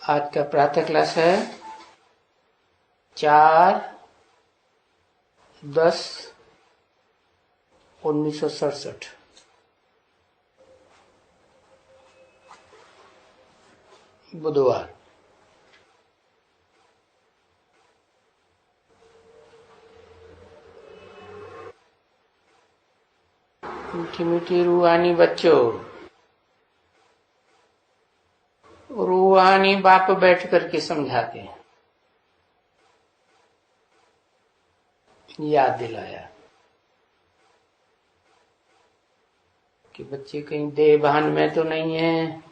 आज का प्रातः क्लास है 4/10/1967 बुधवार। मीठी मीठी रूहानी बच्चों, रूहानी बाप बैठ करके समझाते हैं। याद दिलाया कि बच्चे कहीं देहभान में तो नहीं है,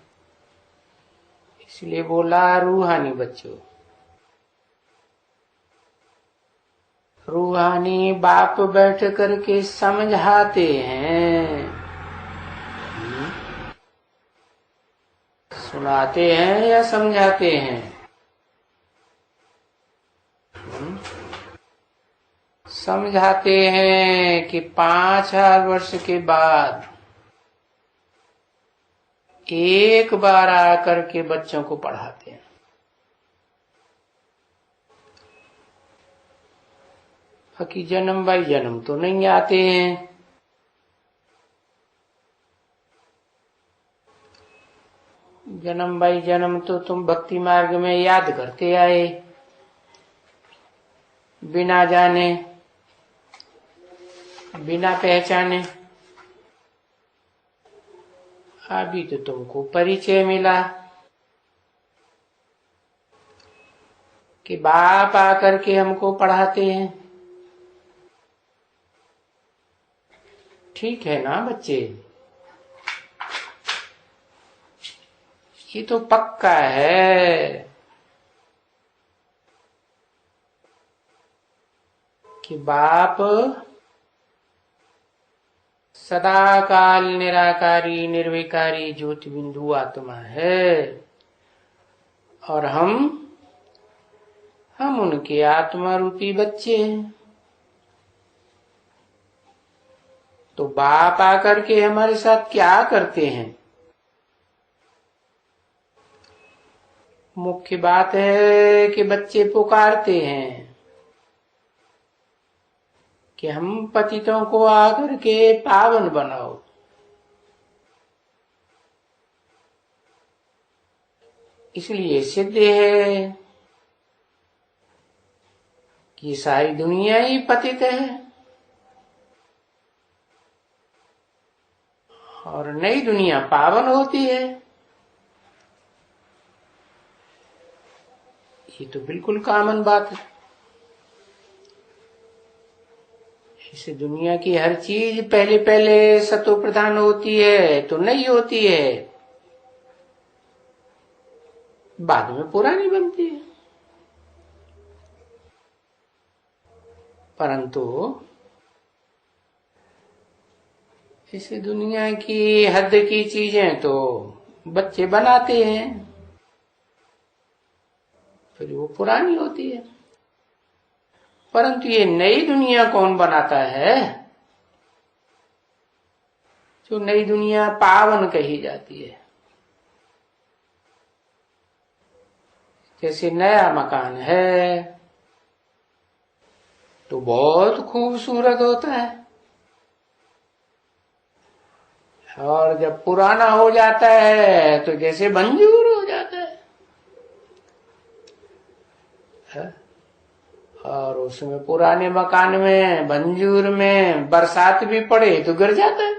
इसलिए बोला रूहानी बच्चों। रूहानी बाप बैठ करके समझाते हैं, सुनाते हैं या समझाते हैं? समझाते हैं कि 5000 वर्ष के बाद एक बार आकर के बच्चों को पढ़ाते हैं। बाकी जन्म बाई जन्म तो नहीं आते हैं। जन्म बाई जन्म तो तुम भक्ति मार्ग में याद करते आए, बिना जाने बिना पहचाने। अभी तो तुमको परिचय मिला कि बाप आकर के हमको पढ़ाते हैं। ठीक है ना बच्चे? ये तो पक्का है कि बाप सदा काल निराकारी निर्विकारी ज्योति बिंदु आत्मा है और हम उनके आत्मा रूपी बच्चे हैं। तो बाप आकर के हमारे साथ क्या करते हैं? मुख्य बात है कि बच्चे पुकारते हैं कि हम पतितों को आकर के पावन बनाओ। इसलिए सिद्ध है कि सारी दुनिया ही पतित है और नई दुनिया पावन होती है। ये तो बिल्कुल कॉमन बात है। इस दुनिया की हर चीज पहले पहले सतो प्रधान होती है तो नई होती है, बाद में पुरानी बनती है। परंतु इस दुनिया की हद की चीजें तो बच्चे बनाते हैं, फिर वो पुरानी होती है। परंतु ये नई दुनिया कौन बनाता है? जो नई दुनिया पावन कही जाती है। जैसे नया मकान है तो बहुत खूबसूरत होता है, और जब पुराना हो जाता है तो जैसे मंजूर हो जाता है। और उसमें पुराने मकान में मंजूर में बरसात भी पड़े तो गिर जाता है।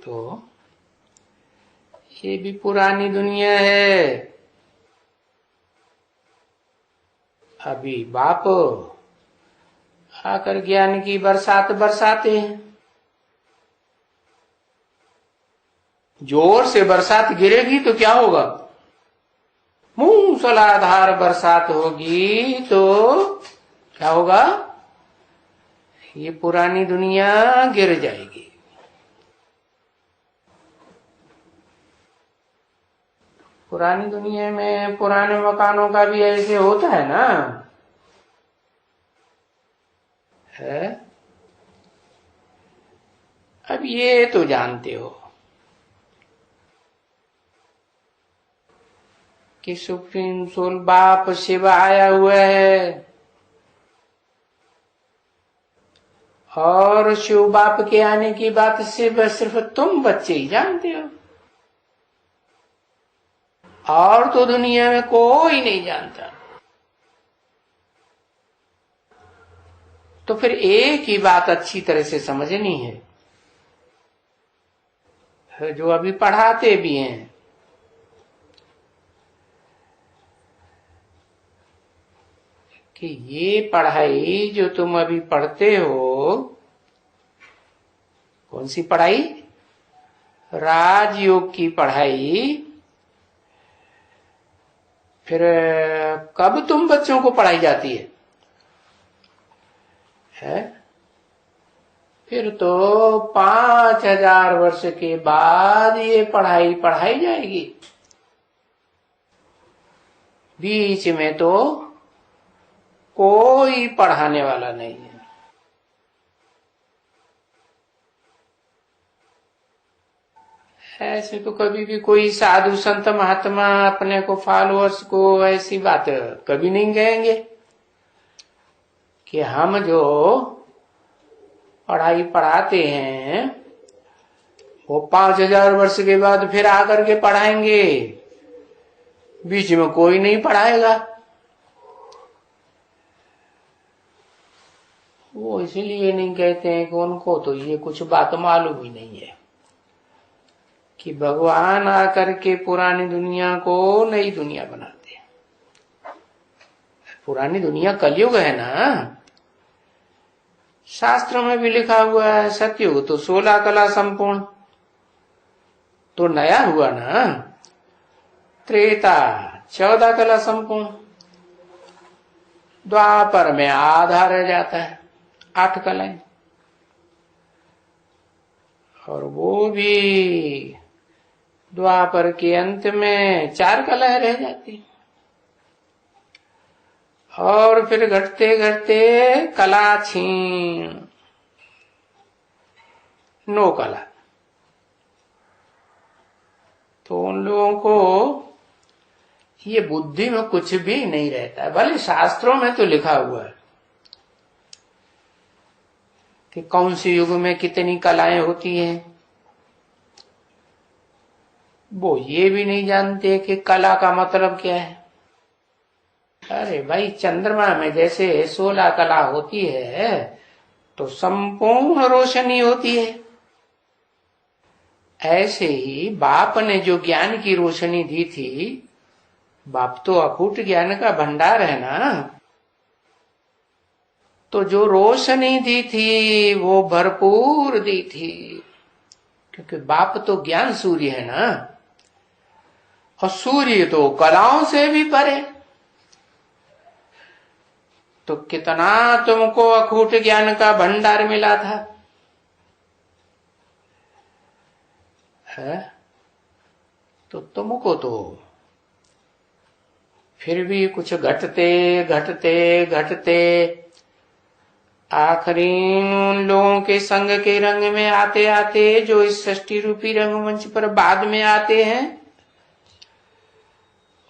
तो ये भी पुरानी दुनिया है। अभी बाप आकर ज्ञान की बरसात बरसाते हैं। जोर से बरसात गिरेगी तो क्या होगा? मूसलाधार बरसात होगी तो क्या होगा? ये पुरानी दुनिया गिर जाएगी। पुरानी दुनिया में पुराने मकानों का भी ऐसे होता है ना, है? अब ये तो जानते हो कि सुप्रीम सोल बाप शिव आया हुआ है, और शिव बाप के आने की बात सिर्फ तुम बच्चे ही जानते हो, और तो दुनिया में कोई नहीं जानता। तो फिर एक ही बात अच्छी तरह से समझनी है, जो अभी पढ़ाते भी हैं, कि ये पढ़ाई जो तुम अभी पढ़ते हो, कौन सी पढ़ाई? राजयोग की पढ़ाई। फिर कब तुम बच्चों को पढ़ाई जाती है? फिर तो 5000 वर्ष के बाद ये पढ़ाई पढ़ाई जाएगी। बीच में तो कोई पढ़ाने वाला नहीं है। ऐसे तो कभी भी कोई साधु संत महात्मा अपने को फॉलोअर्स को ऐसी बात कभी नहीं कहेंगे कि हम जो पढ़ाई पढ़ाते हैं वो 5000 वर्ष के बाद फिर आकर के पढ़ाएंगे। बीच में कोई नहीं पढ़ाएगा। वो इसलिए नहीं कहते हैं कि उनको तो ये कुछ बात मालूम ही नहीं है कि भगवान आकर के पुरानी दुनिया को नई दुनिया बनाते हैं। पुरानी दुनिया कलयुग है ना, शास्त्रों में भी लिखा हुआ है। सतयुग तो 16 कला संपूर्ण, तो नया हुआ ना। त्रेता 14 कला संपूर्ण, द्वापर में आधा रह जाता है, 8 कलाएं, और वो भी द्वापर के अंत में 4 कलाएं रह जाती। और फिर घटते घटते कला छीन 9 कला। तो उन लोगों को ये बुद्धि में कुछ भी नहीं रहता है। भले शास्त्रों में तो लिखा हुआ है कि कौन से युग में कितनी कलाएं होती हैं, वो ये भी नहीं जानते कि कला का मतलब क्या है। अरे भाई, चंद्रमा में जैसे 16 कला होती है तो संपूर्ण रोशनी होती है, ऐसे ही बाप ने जो ज्ञान की रोशनी दी थी, बाप तो अकूट ज्ञान का भंडार है ना, तो जो रोशनी दी थी वो भरपूर दी थी, क्योंकि बाप तो ज्ञान सूर्य है ना, और सूर्य तो कलाओं से भी परे। तो कितना तुमको अखूट ज्ञान का भंडार मिला था है? तो तुमको तो फिर भी कुछ घटते घटते घटते आखिरी उन लोगों के संग के रंग में आते आते, जो इस सृष्टि रूपी रंगमंच पर बाद में आते हैं,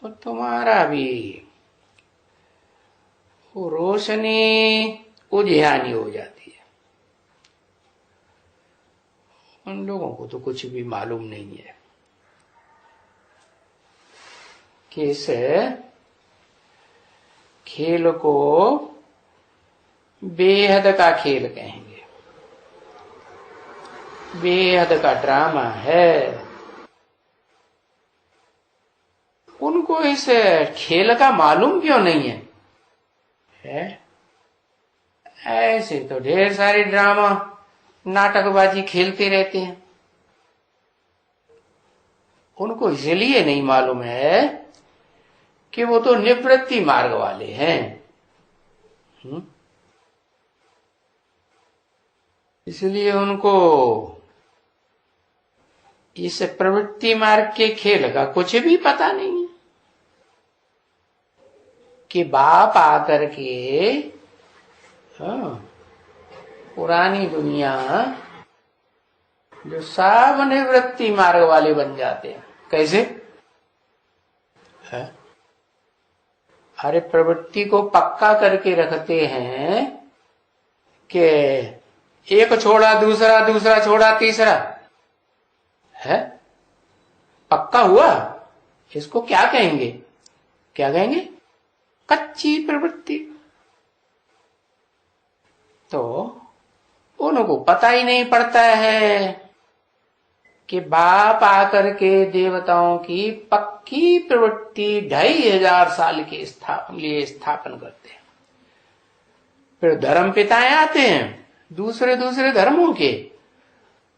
तो तुम्हारा भी वो रोशनी उजियानी हो जाती है। उन लोगों को तो कुछ भी मालूम नहीं है कि इस खेल को बेहद का खेल कहेंगे, बेहद का ड्रामा है। उनको इस खेल का मालूम क्यों नहीं है? ऐसे तो ढेर सारे ड्रामा नाटकबाजी खेलते रहते हैं। उनको इसलिए नहीं मालूम है कि वो तो निवृत्ति मार्ग वाले हैं। इसलिए उनको इस प्रवृत्ति मार्ग के खेल का कुछ भी पता नहीं है कि बाप आकर के पुरानी दुनिया जो सब निवृत्ति मार्ग वाले बन जाते हैं। कैसे है? अरे प्रवृत्ति को पक्का करके रखते हैं कि एक छोड़ा दूसरा, दूसरा छोड़ा तीसरा, है पक्का हुआ। इसको क्या कहेंगे? क्या कहेंगे? कच्ची प्रवृत्ति। तो उनको पता ही नहीं पड़ता है कि बाप आकर के देवताओं की पक्की प्रवृत्ति 2500 साल के लिए स्थापन करते हैं। फिर धर्म पिताएं आते हैं दूसरे दूसरे धर्मों के,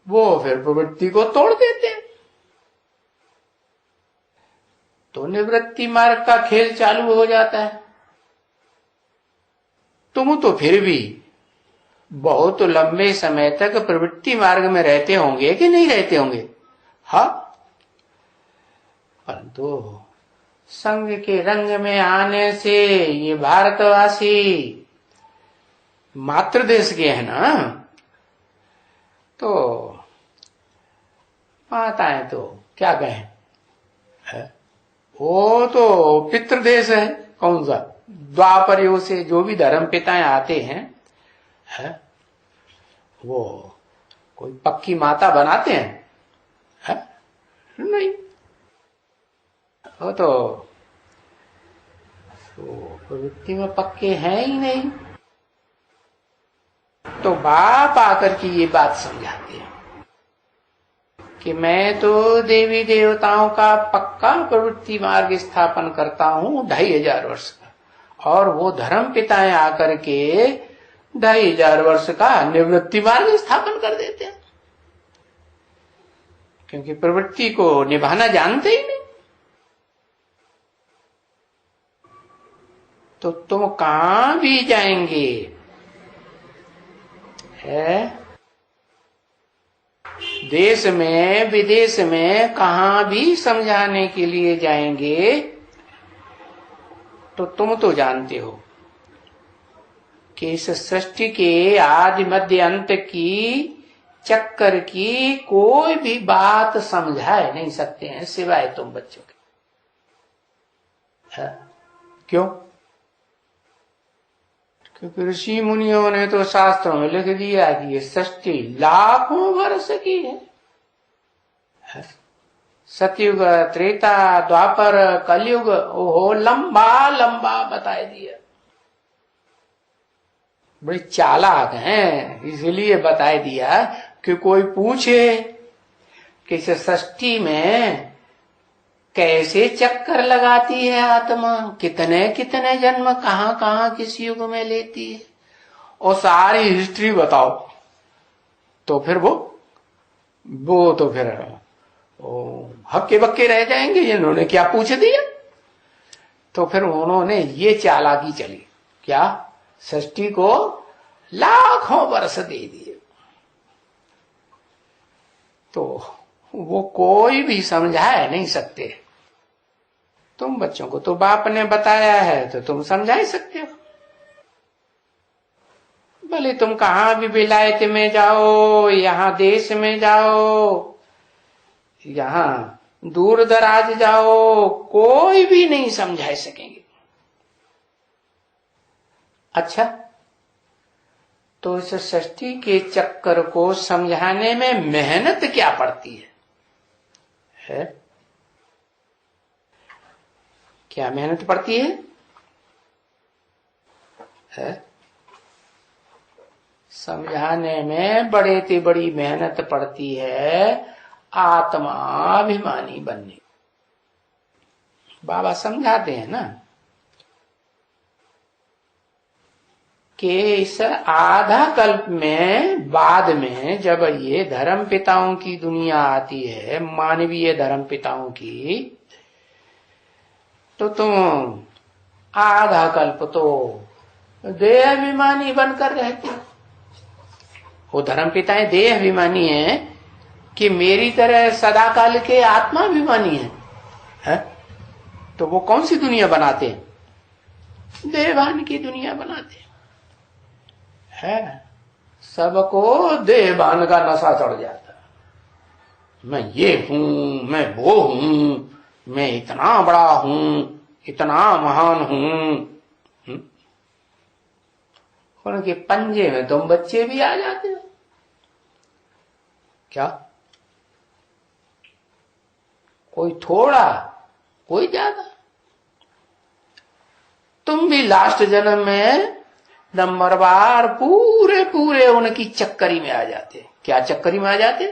वो फिर प्रवृत्ति को तोड़ देते हैं। तो निवृत्ति मार्ग का खेल चालू हो जाता है। तुम तो फिर भी बहुत लंबे समय तक प्रवृत्ति मार्ग में रहते होंगे कि नहीं रहते होंगे? हाँ, परंतु संघ के रंग में आने से ये भारतवासी मातृदेश के है ना, तो माताएं तो क्या कहें, है? वो तो पितृदेश है। कौन सा? द्वापर युग से जो भी धर्म पिताएं आते हैं, है? वो कोई पक्की माता बनाते हैं, है? नहीं, वो तो प्रवृत्ति में पक्के हैं ही नहीं। तो बाप आकर की ये बात समझाते हैं कि मैं तो देवी देवताओं का पक्का प्रवृत्ति मार्ग स्थापन करता हूं 2500 वर्ष का, और वो धर्म पिताएं आकर के 2500 वर्ष का निवृत्ति मार्ग स्थापन कर देते हैं, क्योंकि प्रवृत्ति को निभाना जानते ही नहीं। तो तुम कहां भी जाएंगे, है? देश में विदेश में कहां भी समझाने के लिए जाएंगे, तो तुम तो जानते हो कि इस सृष्टि के आदि मध्य अंत की चक्कर की कोई भी बात समझा नहीं सकते हैं सिवाय तुम बच्चों के। क्यों? क्योंकि ऋषि मुनियों ने तो शास्त्रों में लिख दिया कि ये सृष्टि लाखों वर्ष की है। सतयुग, त्रेता, द्वापर, कलयुग, ओहो लंबा लंबा बता दिया। बड़ी चालाक हैं, इसलिए बता दिया कि कोई पूछे कि इस सृष्टि में कैसे चक्कर लगाती है आत्मा, कितने कितने जन्म कहां कहां किस युग में लेती है, और सारी हिस्ट्री बताओ। तो फिर वो तो फिर हक्के बक्के रह जाएंगे, इन्होंने क्या पूछ दिया। तो फिर उन्होंने ये चालाकी चली, क्या? सृष्टि को लाखों वर्ष दे दिए। तो वो कोई भी समझा नहीं सकते। तुम बच्चों को तो बाप ने बताया है, तो तुम समझा ही सकते हो। भले तुम कहां भी विलायत में जाओ, यहाँ देश में जाओ, यहाँ दूर दराज जाओ, कोई भी नहीं समझा सकेंगे। अच्छा, तो इस सृष्टि के चक्कर को समझाने में मेहनत क्या पड़ती है? क्या मेहनत पड़ती है? समझाने में बड़े से बड़ी मेहनत पड़ती है आत्माभिमानी बनने। बाबा समझाते हैं ना कि इस आधा कल्प में बाद में जब ये धर्म पिताओं की दुनिया आती है, मानवीय धर्म पिताओं की, तो तुम आधा कल्प तो देह अभिमानी बनकर रहते हो। वो धर्म पिताएं देह अभिमानी हैं कि मेरी तरह सदाकाल के आत्माभिमानी है? तो वो कौन सी दुनिया बनाते हैं? देहभान की दुनिया बनाते हैं। सबको देहभान का नशा चढ़ जाता मैं ये हूं, मैं वो हूं, मैं इतना बड़ा हूं, इतना महान हूं। उनके पंजे में तुम बच्चे भी आ जाते हो क्या? कोई थोड़ा, कोई ज्यादा। तुम भी लास्ट जन्म में नंबरवार पूरे पूरे उनकी चक्करी में आ जाते। क्या चक्करी में आ जाते?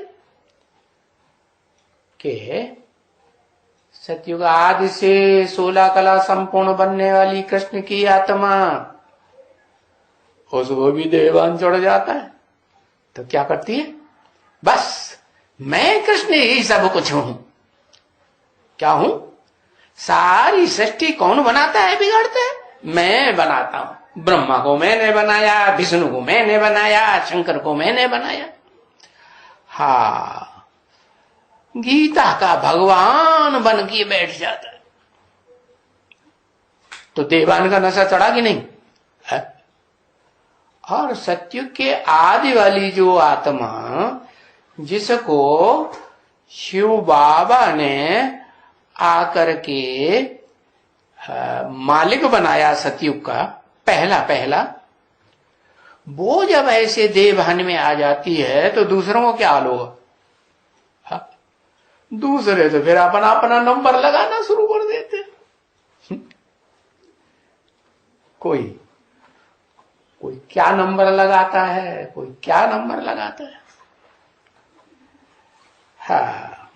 कि सतयुग आदि से 16 कला संपूर्ण बनने वाली कृष्ण की आत्मा, उसको भी देवान चढ़ जाता है। तो क्या करती है? बस मैं कृष्ण ही सब कुछ हूं। क्या हूं? सारी सृष्टि कौन बनाता है, बिगाड़ता है? मैं बनाता हूं। ब्रह्मा को मैंने बनाया, विष्णु को मैंने बनाया, शंकर को मैंने बनाया। हाँ, गीता का भगवान बन के बैठ जाता है। तो देवान का नशा चढ़ा कि नहीं है? और सत्युग के आदि वाली जो आत्मा, जिसको शिव बाबा ने आकर के मालिक बनाया सतयुग का, पहला वो जब ऐसे देवहन में आ जाती है तो दूसरों को क्या हाल होगा? दूसरे तो फिर अपना अपना नंबर लगाना शुरू कर देते। कोई क्या नंबर लगाता है, कोई क्या नंबर लगाता है। हाँ,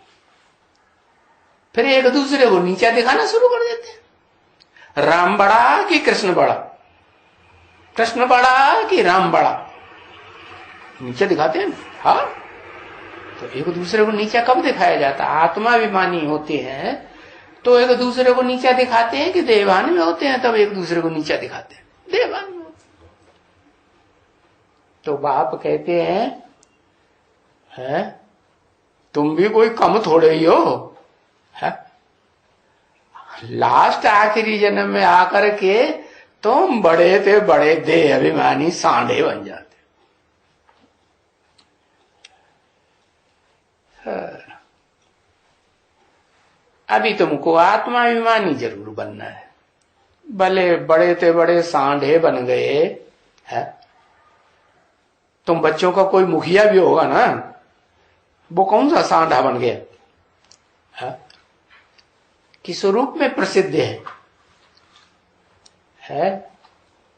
फिर एक दूसरे को नीचा दिखाना शुरू कर देते। राम बड़ा कि कृष्ण बड़ा, कृष्ण बड़ा कि राम बड़ा, नीचे दिखाते हैं। हाँ, तो एक दूसरे को नीचा कब दिखाया जाता? आत्माभिमानी होते हैं तो एक दूसरे को नीचा दिखाते हैं, कि देवान में होते हैं तब एक दूसरे को नीचा दिखाते हैं? देवान में। तो बाप कहते हैं तुम भी कोई कम थोड़े ही हो, है? लास्ट आखिरी जन्म में आकर के तुम बड़े थे बड़े देह अभिमानी सांडे बन जाते। अभी तुमको आत्माभिमानी जरूर बनना है। भले बड़े थे बड़े सांडे बन गए है, तुम बच्चों का कोई मुखिया भी होगा ना, वो कौन सा सांडा बन गया है? किस रूप में प्रसिद्ध है?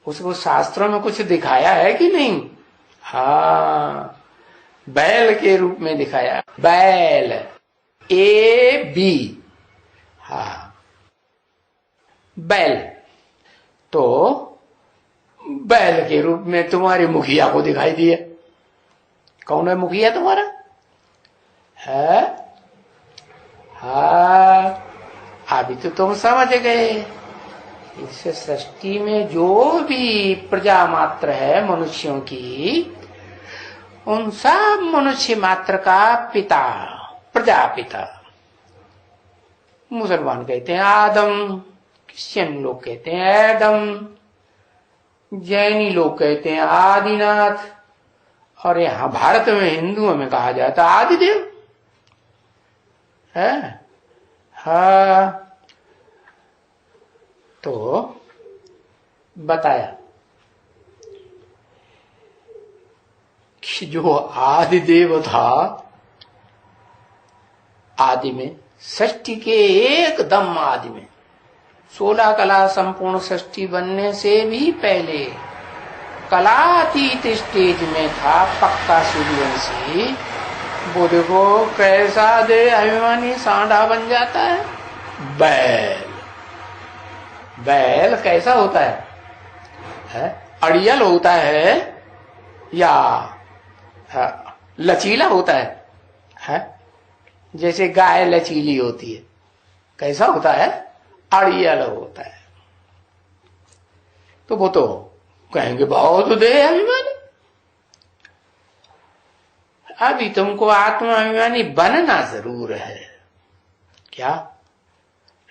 उसको शास्त्रों में कुछ दिखाया है कि नहीं? हाँ, बैल के रूप में दिखाया। बैल, AB। हाँ, बैल। तो बैल के रूप में तुम्हारी मुखिया को दिखाई दिया। कौन है मुखिया तुम्हारा? है? हाँ, अभी तो तुम समझ गए। इस सृष्टि में जो भी प्रजा मात्र है मनुष्यों की, उन सब मनुष्य मात्र का पिता प्रजापिता। मुसलमान कहते हैं आदम, क्रिश्चियन लोग कहते हैं एडम, जैनी लोग कहते हैं आदिनाथ, और यहां भारत में हिंदुओं में कहा जाता है आदिदेव है। हाँ, तो बताया कि जो आदिदेव था, आदि में, सृष्टि के एकदम आदि में, 16 कला संपूर्ण सृष्टि बनने से भी पहले कलातीत स्टेज में था पक्का सूर्यवंशी। वो देखो कैसा दे अभिमानी सांडा बन जाता है। बैल, बैल कैसा होता है? अड़ियल होता है या लचीला होता है? जैसे गाय लचीली होती है, कैसा होता है? अड़ियल होता है। तो वो तो कहेंगे बहुत दे अभिमानी। अभी तुमको आत्माभिमानी बनना जरूर है। क्या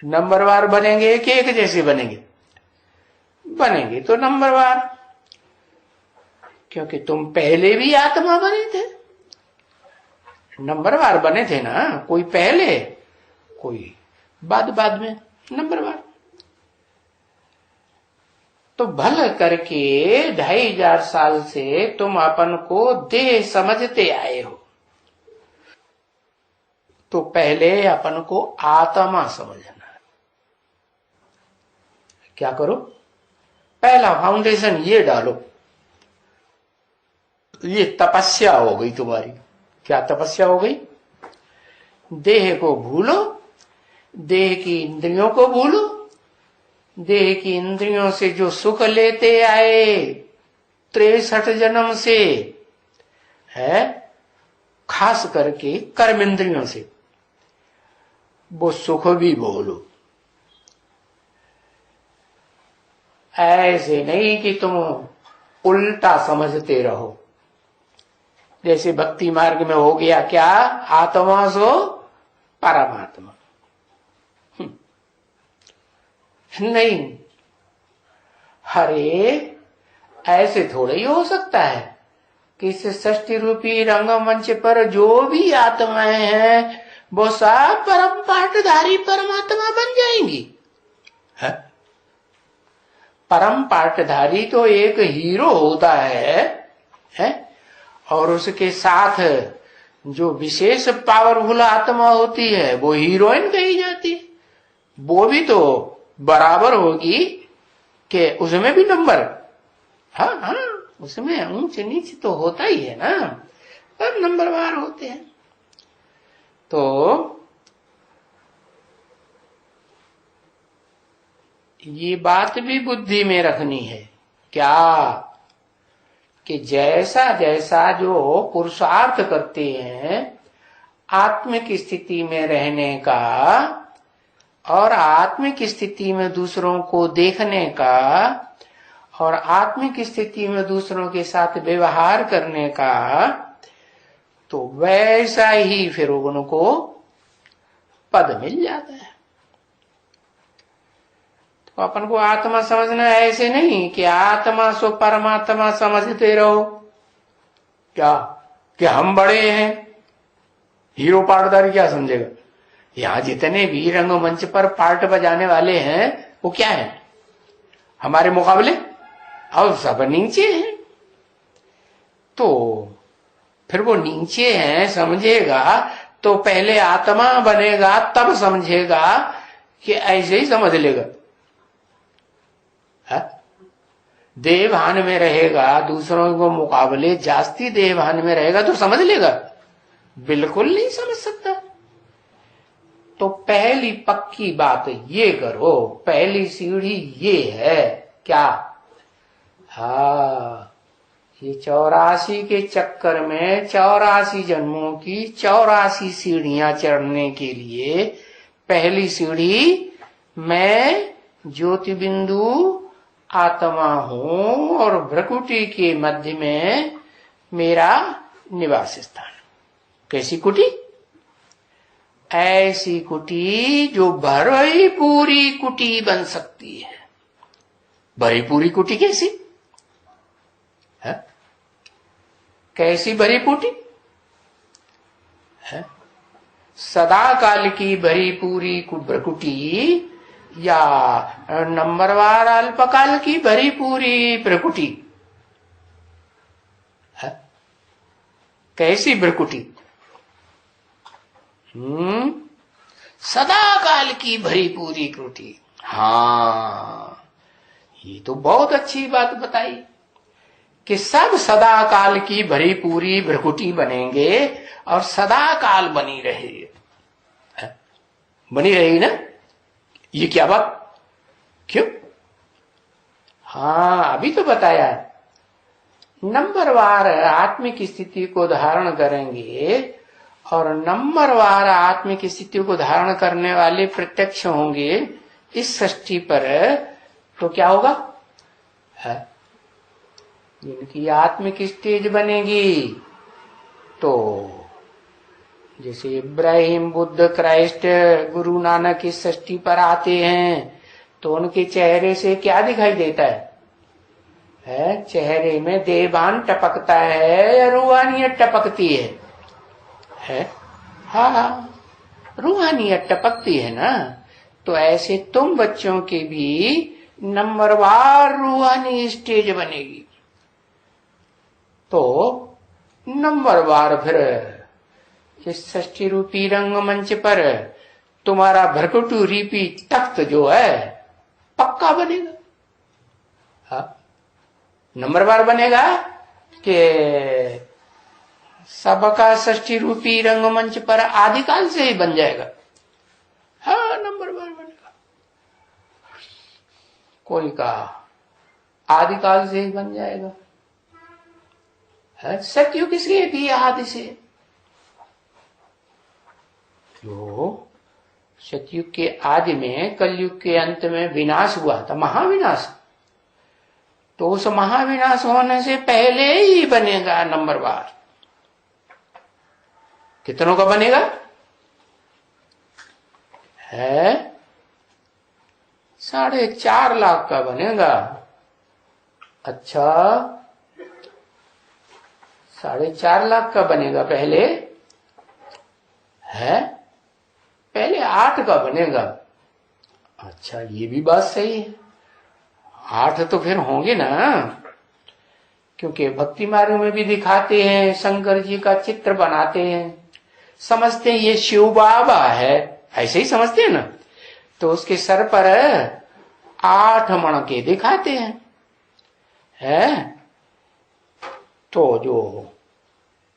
नंबरवार बनेंगे कि एक जैसे बनेंगे? बनेंगे तो नंबरवार, क्योंकि तुम पहले भी आत्मा बने थे। नंबरवार बने थे ना, कोई पहले कोई बाद में नंबरवार। तो भल करके 2500 साल से तुम अपन को देह समझते आए हो, तो पहले अपन को आत्मा समझना है। क्या करो, पहला फाउंडेशन ये डालो। ये तपस्या हो गई तुम्हारी। क्या तपस्या हो गई? देह को भूलो, देह की इंद्रियों को भूलो। देह की इंद्रियों से जो सुख लेते आए 63 जन्म से है, खास करके कर्म इंद्रियों से, वो सुख भी भूलो। ऐसे नहीं कि तुम उल्टा समझते रहो। जैसे भक्ति मार्ग में हो गया क्या, आत्मा सो परमात्मा। नहीं, अरे ऐसे थोड़ा ही हो सकता है कि इस सृष्टि रूपी रंगमंच पर जो भी आत्माएं हैं वो सब परम पाठधारी परमात्मा बन जाएंगी। है? परम पाठधारी तो एक हीरो होता है? और उसके साथ जो विशेष पावरफुल आत्मा होती है वो हीरोइन कही जाती है। वो भी तो बराबर होगी कि उसमें भी नंबर, हाँ, उसमें ऊंच नीच तो होता ही है ना, सब नंबरवार होते हैं। तो ये बात भी बुद्धि में रखनी है क्या, कि जैसा जैसा जो पुरुषार्थ करते हैं आत्मिक स्थिति में रहने का और आत्मिक स्थिति में दूसरों को देखने का और आत्मिक स्थिति में दूसरों के साथ व्यवहार करने का, तो वैसा ही फिर उनको पद मिल जाता है। तो अपन को आत्मा समझना है, ऐसे नहीं कि आत्मा सो परमात्मा समझते रहो। क्या कि हम बड़े हैं, हीरो पार्टदार क्या समझेगा? यहाँ जितने भी रंगमंच पर पार्ट बजाने वाले हैं वो क्या है हमारे मुकाबले? और सब नीचे हैं। तो फिर वो नीचे हैं समझेगा तो पहले आत्मा बनेगा, तब समझेगा कि ऐसे ही समझ लेगा। देवभान में रहेगा, दूसरों को मुकाबले जास्ती देवभान में रहेगा तो समझ लेगा? बिल्कुल नहीं समझ सकता। तो पहली पक्की बात ये करो, पहली सीढ़ी ये है क्या, हाँ, ये 84 के चक्कर में 84 जन्मों की 84 सीढ़ियां चढ़ने के लिए पहली सीढ़ी मैं ज्योति बिंदु आत्मा हूं और भ्रकुटी के मध्य में मेरा निवास स्थान। कैसी कुटी? ऐसी कुटी जो भरी पूरी कुटी बन सकती है। भरी पूरी कुटी कैसी है? कैसी भरी पूरी है? सदा काल की भरी पूरी प्रकुटी या नंबरवार अल्पकाल की भरी पूरी प्रकुटी है? कैसी प्रकुटी? सदा काल की भरी पूरी कुटी। हाँ, ये तो बहुत अच्छी बात बताई कि सब सदा काल की भरी पूरी भ्रकुटी बनेंगे और सदा काल बनी रहेगी। बनी रहेगी ना? ये क्या बात? क्यों? हाँ, अभी तो बताया नंबरवार आत्मिक स्थिति को धारण करेंगे और नंबरवार आत्मिक स्थिति को धारण करने वाले प्रत्यक्ष होंगे इस सृष्टि पर, तो क्या होगा? इनकी आत्मिक स्टेज बनेगी। तो जैसे इब्राहिम, बुद्ध, क्राइस्ट, गुरु नानक इस सृष्टि पर आते हैं तो उनके चेहरे से क्या दिखाई देता है? चेहरे में देवान टपकता है या रूहानियत टपकती है? है। हाँ, रूहानियत टपकती है ना। तो ऐसे तुम बच्चों के भी नंबरवार रूहानी स्टेज बनेगी। तो नंबरवार फिर इस षष्ठी रूपी रंगमंच पर तुम्हारा भरकटू रीपी तख्त जो है पक्का बनेगा। हाँ, नंबरवार बनेगा कि सबका षष्ठी रूपी रंगमंच पर आदिकाल से ही बन जाएगा। हाँ, नंबरवार बनेगा। कोई कहा आदिकाल से ही बन जाएगा। सत्युग किसके भी आदि से। जो सतयुग के आदि में कलयुग के अंत में विनाश हुआ था, महाविनाश, तो उस महाविनाश होने से पहले ही बनेगा नंबरवार। कितनों का बनेगा? है 4.5 लाख का बनेगा। अच्छा, 4.5 लाख का बनेगा पहले, है पहले 8 का बनेगा। अच्छा, ये भी बात सही है, 8 तो फिर होंगे ना, क्योंकि भक्ति मार्ग में भी दिखाते हैं, शंकर जी का चित्र बनाते हैं, समझते हैं ये शिव बाबा है, ऐसे ही समझते हैं ना। तो उसके सर पर 8 मणके दिखाते हैं, है। तो जो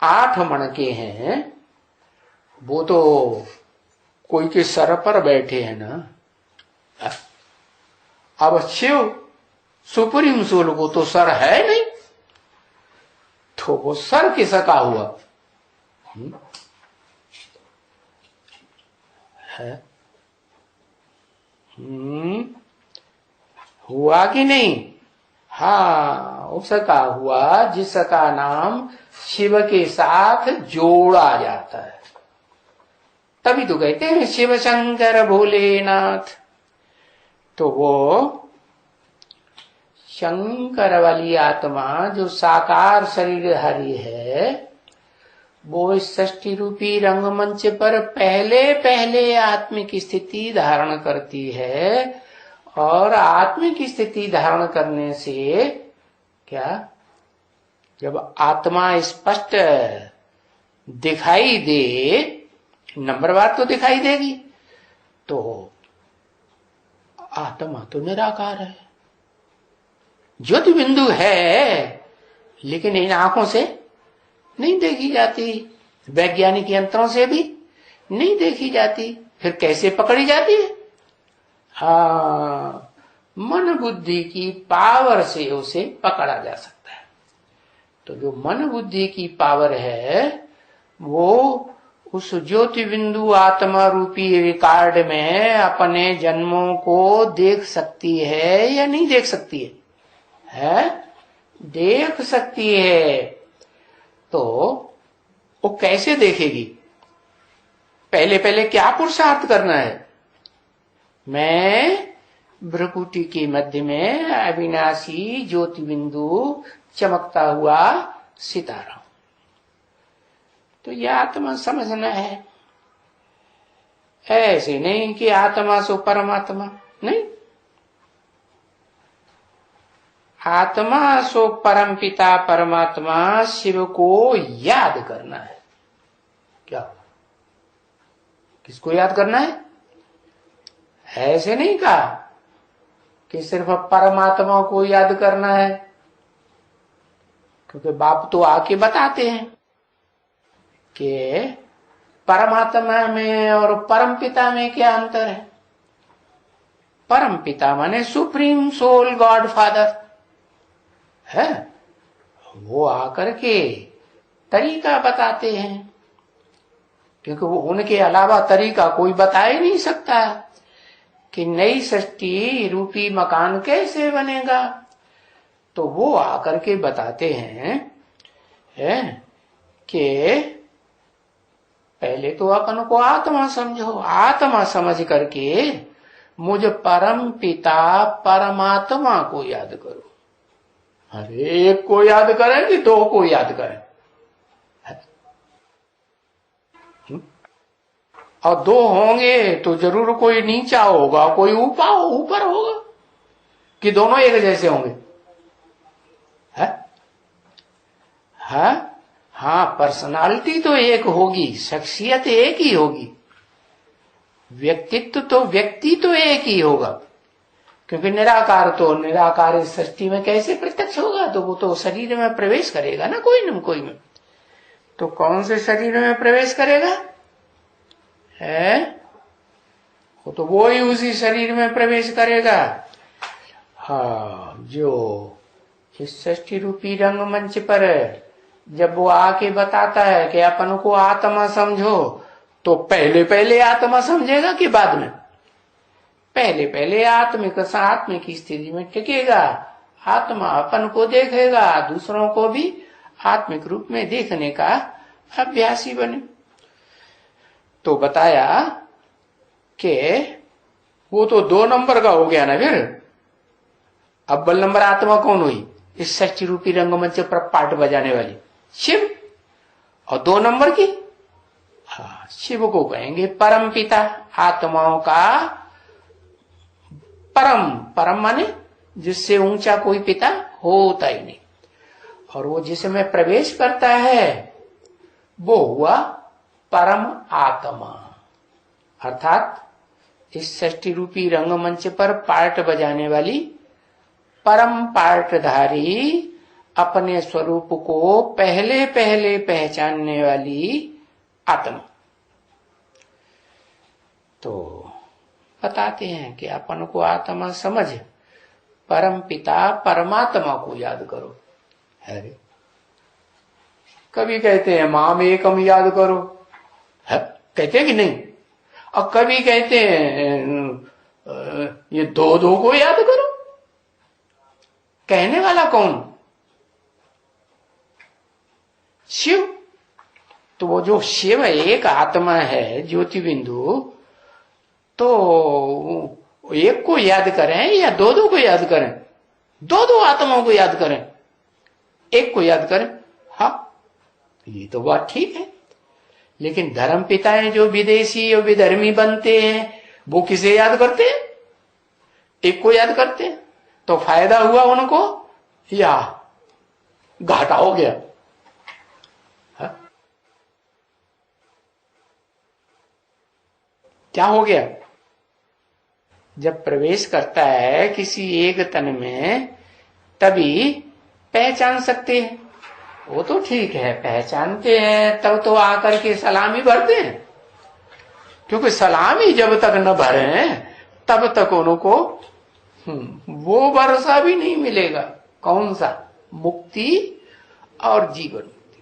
8 मणके हैं वो तो कोई के सर पर बैठे हैं ना। अब शिव सुप्रीम सोल को तो सर है नहीं, तो वो सर किसका हुआ? है हुआ कि नहीं? हाँ, उसका हुआ जिसका नाम शिव के साथ जोड़ा जाता है। तभी तो कहते हैं शिव शंकर भोलेनाथ। तो वो शंकर वाली आत्मा जो साकार शरीर हरि है, वो इस षष्ठी रूपी रंगमंच पर पहले पहले आत्मिक स्थिति धारण करती है। और आत्मिक स्थिति धारण करने से क्या, जब आत्मा स्पष्ट दिखाई दे, नंबरवार तो दिखाई देगी, तो आत्मा तो निराकार है, ज्योति बिंदु है, लेकिन इन आंखों से नहीं देखी जाती, वैज्ञानिक यंत्रों से भी नहीं देखी जाती, फिर कैसे पकड़ी जाती है? हाँ, मन बुद्धि की पावर से उसे पकड़ा जा सकता है। तो जो मन बुद्धि की पावर है वो उस ज्योति बिंदु आत्मा रूपी रिकॉर्ड में अपने जन्मों को देख सकती है या नहीं देख सकती है? देख सकती है। तो वो कैसे देखेगी? पहले पहले क्या पुरुषार्थ करना है? मैं भ्रुकुटी के मध्य में अविनाशी ज्योति बिंदु चमकता हुआ सितारा हूं। तो यह आत्मा समझना है, ऐसे नहीं कि आत्मा सो परमात्मा, नहीं। आत्मा सो परम पिता परमात्मा शिव को याद करना है। क्या? किसको याद करना है? ऐसे नहीं कहा कि सिर्फ परमात्मा को याद करना है, क्योंकि बाप तो आके बताते हैं कि परमात्मा में और परम पिता में क्या अंतर है। परम पिता माने सुप्रीम सोल गॉड फादर है, वो आकर के तरीका बताते हैं, क्योंकि वो उनके अलावा तरीका कोई बता ही नहीं सकता कि नई सृष्टि रूपी मकान कैसे बनेगा। तो वो आकर के बताते हैं कि पहले तो अपन को आत्मा समझो, आत्मा समझ करके मुझ परम पिता परमात्मा को याद करो। अरे एक को याद करें कि 2 को याद करें? और दो होंगे तो जरूर कोई नीचा होगा, कोई ऊपर होगा, कि दोनों एक जैसे होंगे? है? हाँ, पर्सनालिटी तो एक होगी, शख्सियत एक ही होगी, व्यक्तित्व तो व्यक्ति तो एक ही होगा, क्योंकि निराकार इस सृष्टि में कैसे प्रत्यक्ष होगा? तो वो तो शरीर में प्रवेश करेगा ना, कोई न कोई में। तो कौन से शरीर में प्रवेश करेगा? है वो तो वो ही उसी शरीर में प्रवेश करेगा। हाँ, जो इस सृष्टि रूपी रंगमंच पर जब वो आके बताता है कि अपन को आत्मा समझो, तो पहले पहले आत्मा समझेगा कि बाद में? पहले पहले आत्मिक की स्थिति में टिकेगा, आत्मा अपन को देखेगा, दूसरों को भी आत्मिक रूप में देखने का अभ्यासी बने। तो बताया कि वो तो 2 नंबर का हो गया ना। फिर अव्वल नंबर आत्मा कौन हुई? इस सृष्टि रूपी रंगमंच पर पार्ट बजाने वाली शिव। और 2 नंबर की, हाँ, शिव को कहेंगे परम पिता, आत्माओं का परम माने जिससे ऊंचा कोई पिता होता ही नहीं। और वो जिसमें प्रवेश करता है वो हुआ परम आत्मा, अर्थात इस सृष्टि रूपी रंगमंच पर पार्ट बजाने वाली परम पार्टधारी, अपने स्वरूप को पहले पहले पहचानने वाली आत्मा। तो बताते हैं कि अपन को आत्मा समझ, परम पिता परमात्मा को याद करो। अरे कभी कहते हैं माम एकम याद करो, है? कहते हैं कि नहीं? और कभी कहते हैं ये दो को याद करो। कहने वाला कौन? शिव। तो वो जो शिव एक आत्मा है, ज्योति बिंदु, तो एक को याद करें या दो को याद करें? दो आत्माओं को याद करें, एक को याद करें। हाँ, ये तो बात ठीक है। लेकिन धर्म पिताएं जो विदेशी और विधर्मी बनते हैं, वो किसे याद करते हैं? एक को याद करते हैं। तो फायदा हुआ उनको या घाटा हो गया? हा? क्या हो गया? जब प्रवेश करता है किसी एक तन में, तभी पहचान सकते हैं। वो तो ठीक है, पहचानते हैं तब तो आकर के सलामी भरते हैं, क्योंकि सलामी जब तक न भरे तब तक उनको वो वर्षा भी नहीं मिलेगा। कौन सा? मुक्ति और जीवन मुक्ति।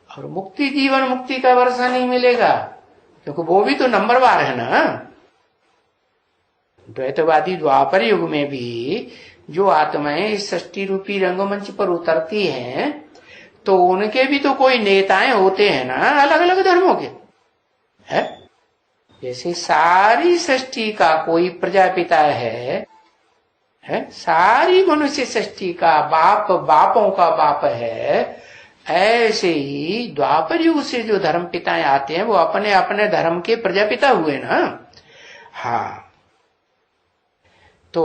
और मुक्ति जीवन मुक्ति का वर्षा नहीं मिलेगा, क्योंकि वो भी तो नंबरवार है ना। द्वैतवादी द्वापर युग में भी जो आत्माएं इस सृष्टि रूपी रंगमंच पर उतरती हैं, तो उनके भी तो कोई नेताएं होते हैं ना, अलग अलग धर्मों के, है? जैसे सारी सृष्टि का कोई प्रजापिता है? सारी मनुष्य सृष्टि का बाप, बापों का बाप है। ऐसे ही द्वापर युग से जो धर्म पिताएं आते हैं, वो अपने अपने धर्म के प्रजापिता हुए ना। हाँ, तो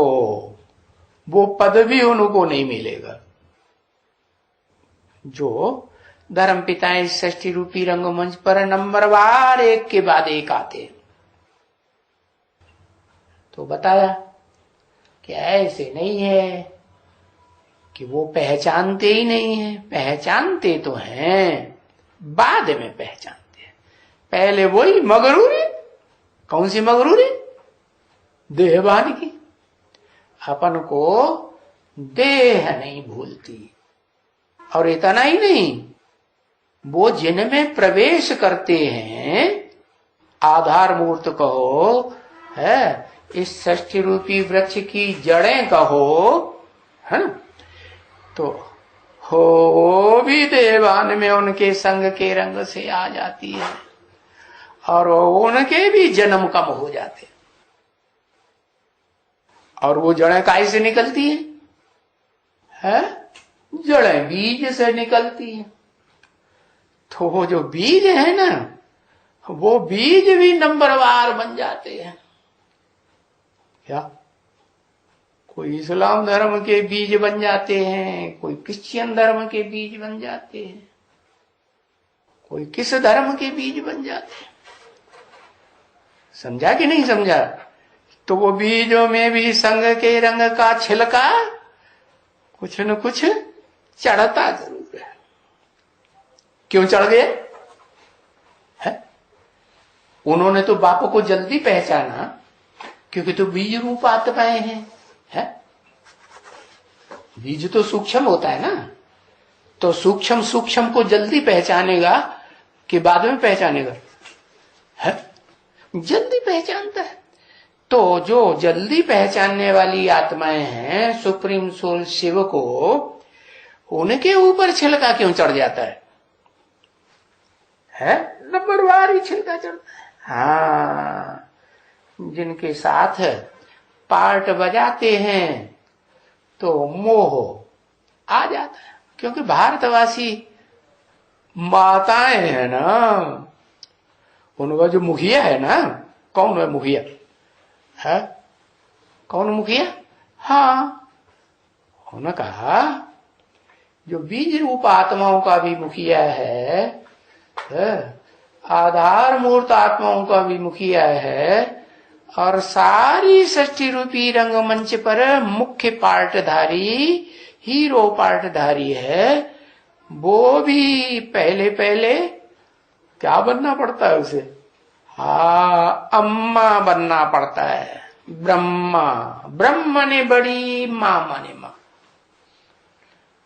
वो पद भी उनको नहीं मिलेगा। जो धर्म पिताएं इस सृष्टि रूपी रंगमंच पर नंबरवार एक के बाद एक आते हैं। तो बताया कि ऐसे नहीं है कि वो पहचानते ही नहीं है, पहचानते तो हैं, बाद में पहचानते हैं। पहले वही मगरूरी। कौन सी मगरूरी? देहभान की। अपन को देह नहीं भूलती। और इतना ही नहीं, वो जिनमें प्रवेश करते हैं, आधार मूर्त कहो, है, इस सृष्टि रूपी वृक्ष की जड़ें कहो, है ना, तो हो भी देवान में उनके संग के रंग से आ जाती है, और उनके भी जन्म कम हो जाते। और वो जड़ें काहे से निकलती है? जड़ें बीज से निकलती है। तो वो जो बीज है ना, वो बीज भी नंबरवार बन जाते हैं। क्या? कोई इस्लाम धर्म के बीज बन जाते हैं, कोई क्रिश्चियन धर्म के बीज बन जाते हैं, कोई किस धर्म के बीज बन जाते हैं। समझा कि नहीं समझा? तो वो बीजों में भी संग के रंग का छिलका कुछ न कुछ चढ़ता जरूर है। क्यों चढ़ गए? है? उन्होंने तो बाप को जल्दी पहचाना, क्योंकि तो बीज रूप आत्माएं हैं। है? बीज तो सूक्ष्म होता है ना, तो सूक्ष्म सूक्ष्म को जल्दी पहचानेगा कि बाद में पहचानेगा? है? जल्दी पहचानता है। तो जो जल्दी पहचानने वाली आत्माएं हैं सुप्रीम सोल शिव को, उनके ऊपर छिलका क्यों चढ़ जाता है? है? नंबरवार ही छिलका चढ़ता है। हाँ, जिनके साथ पार्ट बजाते हैं तो मोह आ जाता है। क्योंकि भारतवासी माताएं है ना, उनका जो मुखिया है ना, कौन है मुखिया? है? कौन मुखिया? हाँ, उन्होंने कहा जो बीज रूप आत्माओं का भी मुखिया है, आधार मूर्त आत्माओं का भी मुखिया है, और सारी सृष्टि रूपी रंगमंच पर मुख्य पार्टधारी, हीरो पार्टधारी है, वो भी पहले पहले क्या बनना पड़ता है उसे? हाँ, अम्मा बनना पड़ता है। ब्रह्मा, ब्रह्म ने बड़ी, मां माने मां।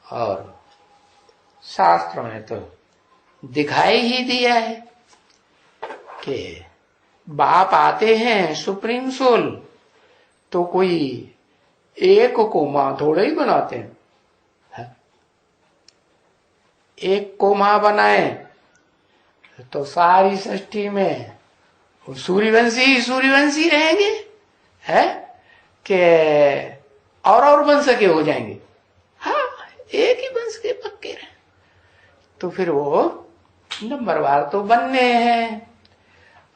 और शास्त्रों ने तो दिखाई ही दिया है कि बाप आते हैं सुप्रीम सोल, तो कोई एक को मां थोड़े ही बनाते हैं। एक को मां बनाए तो सारी सृष्टि में सूर्यवंशी रहेंगे, है कि और वंश के हो जाएंगे? हाँ, एक ही वंश के पक्के रहे तो फिर वो नंबरवार तो बनने हैं।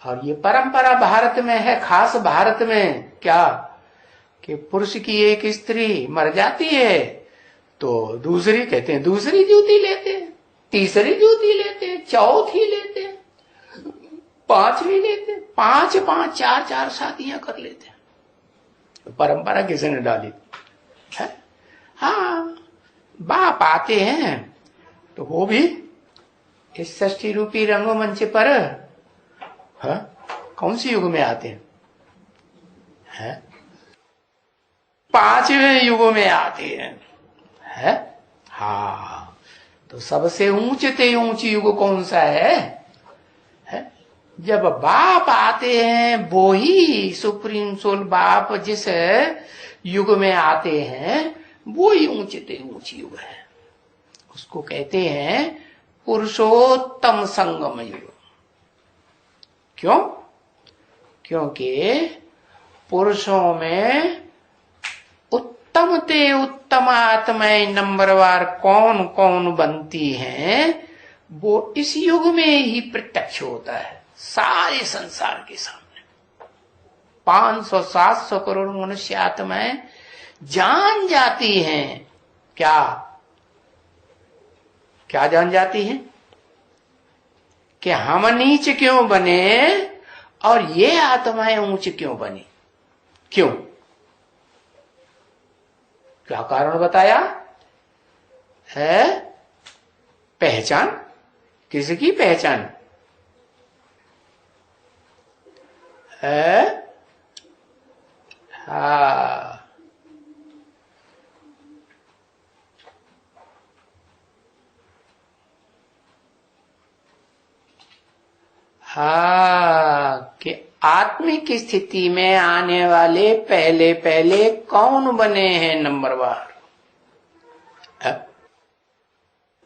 और ये परंपरा भारत में है, खास भारत में क्या कि पुरुष की एक स्त्री मर जाती है तो दूसरी कहते हैं दूसरी जूती लेते हैं, तीसरी जूती लेते हैं, चौथी लेते हैं, पांचवी लेते हैं, पांच चार शादियां कर लेते हैं। परंपरा किसने डाली है? हाँ, बाप आते हैं तो वो भी इस षष्ठी रूपी रंगमंच पर कौन सी युग में आते हैं? है? पांचवें युग में आते हैं। हाँ, तो सबसे ऊंचे ऊंची युग कौन सा है? जब बाप आते हैं, वो ही सुप्रीम सोल बाप जिस युग में आते हैं वो ही ऊंचे ऊंची युग है। उसको कहते हैं पुरुषोत्तम संगम युग। क्यों? क्योंकि पुरुषों में उत्तम ते उत्तम आत्माएं नंबरवार कौन कौन बनती हैं, वो इस युग में ही प्रत्यक्ष होता है सारे संसार के सामने। 500-700 करोड़ मनुष्य आत्माएं जान जाती हैं। क्या क्या जान जाती हैं? कि हम नीच क्यों बने और ये आत्माएं ऊंच क्यों बनी। क्यों? क्या कारण बताया है? पहचान। किसकी पहचान है? हाँ, हाँ, कि आत्मिक स्थिति में आने वाले पहले पहले कौन बने हैं नंबरवार।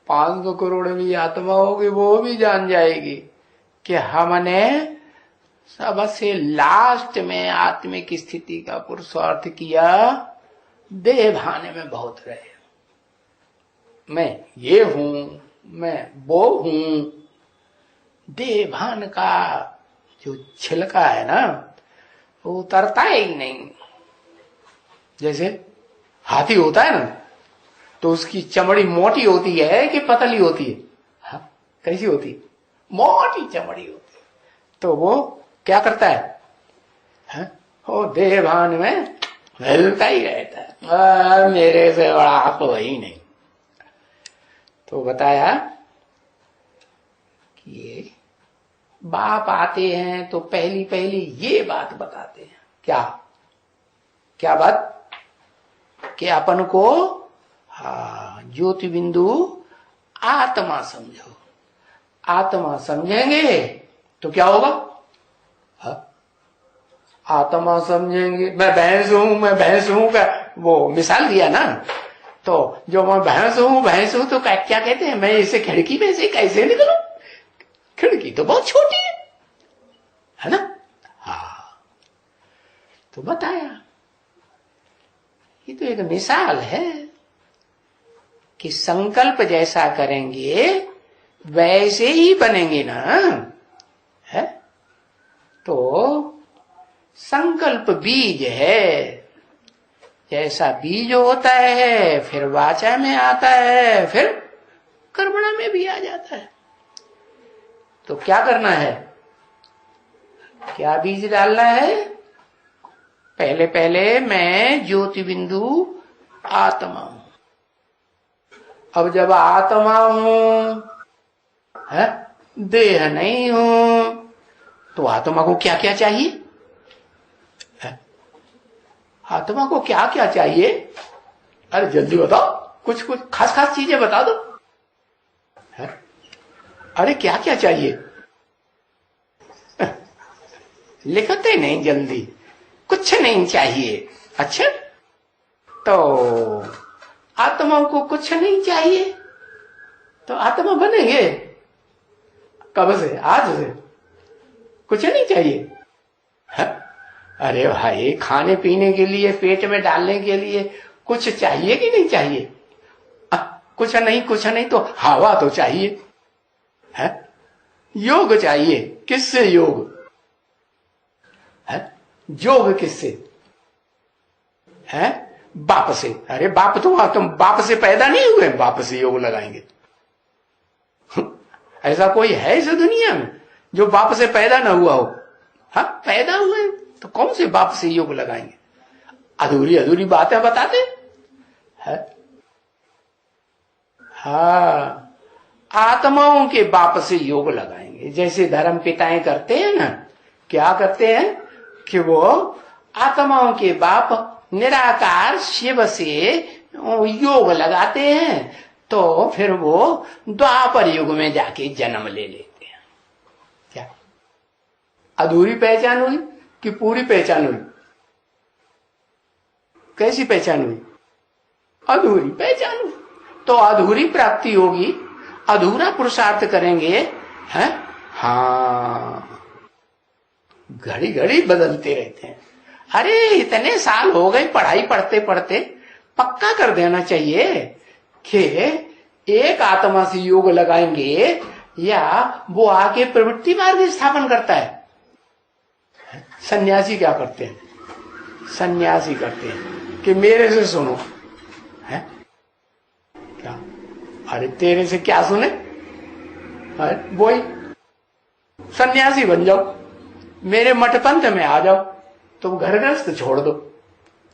500 करोड़ भी आत्मा होगी, वो भी जान जाएगी कि हमने सबसे लास्ट में आत्मिक स्थिति का पुरुषार्थ किया, देह भाने में बहुत रहे। मैं ये हूं, मैं वो हूं, देह भान का जो छिलका है ना वो उतरता ही नहीं। जैसे हाथी होता है ना तो उसकी चमड़ी मोटी होती है कि पतली होती है? हाँ, कैसी होती है? मोटी चमड़ी होती है। तो वो क्या करता है? हाँ? वो देह भान में हिलता ही रहता है, मेरे से बड़ा कोई नहीं। तो बताया कि ये बाप आते हैं तो पहली पहली ये बात बताते हैं। क्या क्या बात? कि अपन को ज्योति बिंदु आत्मा समझो। आत्मा समझेंगे तो क्या होगा? आत्मा समझेंगे। मैं भैंस हूं का वो मिसाल दिया ना, तो जो मैं भैंस हूं तो क्या कहते हैं? मैं इसे खिड़की में से कैसे निकलूं? खिड़की तो बहुत छोटी है ना? हाँ, तो बताया ये तो एक मिसाल है कि संकल्प जैसा करेंगे वैसे ही बनेंगे ना, है? तो संकल्प बीज है, जैसा बीज होता है फिर वाचा में आता है, फिर कर्मणा में भी आ जाता है। तो क्या करना है? क्या बीज डालना है? पहले पहले मैं ज्योति बिंदु आत्मा हूं। अब जब आत्मा हूं, है, देह नहीं हूं, तो आत्मा को क्या क्या चाहिए? है? आत्मा को क्या क्या चाहिए? अरे जल्दी बताओ, कुछ कुछ खास खास चीजें बता दो। है? अरे क्या क्या चाहिए? लिखते नहीं जल्दी। कुछ नहीं चाहिए। अच्छा, तो आत्मा को कुछ नहीं चाहिए तो आत्मा बनेंगे कब से? आज से? कुछ नहीं चाहिए? है? अरे भाई, खाने पीने के लिए, पेट में डालने के लिए कुछ चाहिए कि नहीं चाहिए? कुछ नहीं तो हवा तो चाहिए, है? योग चाहिए। किससे योग? है? योग किससे? है? बाप से। अरे बाप तुम बाप से पैदा नहीं हुए, बाप से योग लगाएंगे? ऐसा कोई है इस दुनिया में जो बाप से पैदा ना हुआ हो? हाँ, पैदा हुए तो कौन से बाप से योग लगाएंगे? अधूरी अधूरी बातें बताते हैं। हाँ, आत्माओं के बाप से योग लगाएंगे, जैसे धर्म पिताएं करते हैं ना। क्या करते हैं कि वो आत्माओं के बाप निराकार शिव से योग लगाते हैं, तो फिर वो द्वापर युग में जाके जन्म ले लेते हैं। क्या अधूरी पहचान हुई कि पूरी पहचान हुई? कैसी पहचान हुई? अधूरी पहचान हुई। तो अधूरी प्राप्ति होगी, अधूरा पुरुषार्थ करेंगे, हैं? हाँ, घड़ी घड़ी बदलते रहते हैं। अरे इतने साल हो गए पढ़ाई पढ़ते पढ़ते, पक्का कर देना चाहिए कि एक आत्मा से योग लगाएंगे या वो आके प्रवृत्ति मार्ग स्थापन करता है। सन्यासी क्या करते हैं? सन्यासी करते हैं कि मेरे से सुनो, है क्या? अरे तेरे से क्या सुने? वही सन्यासी बन जाओ, मेरे मठ पंथ में आ जाओ, तुम घर गृहस्थ छोड़ दो।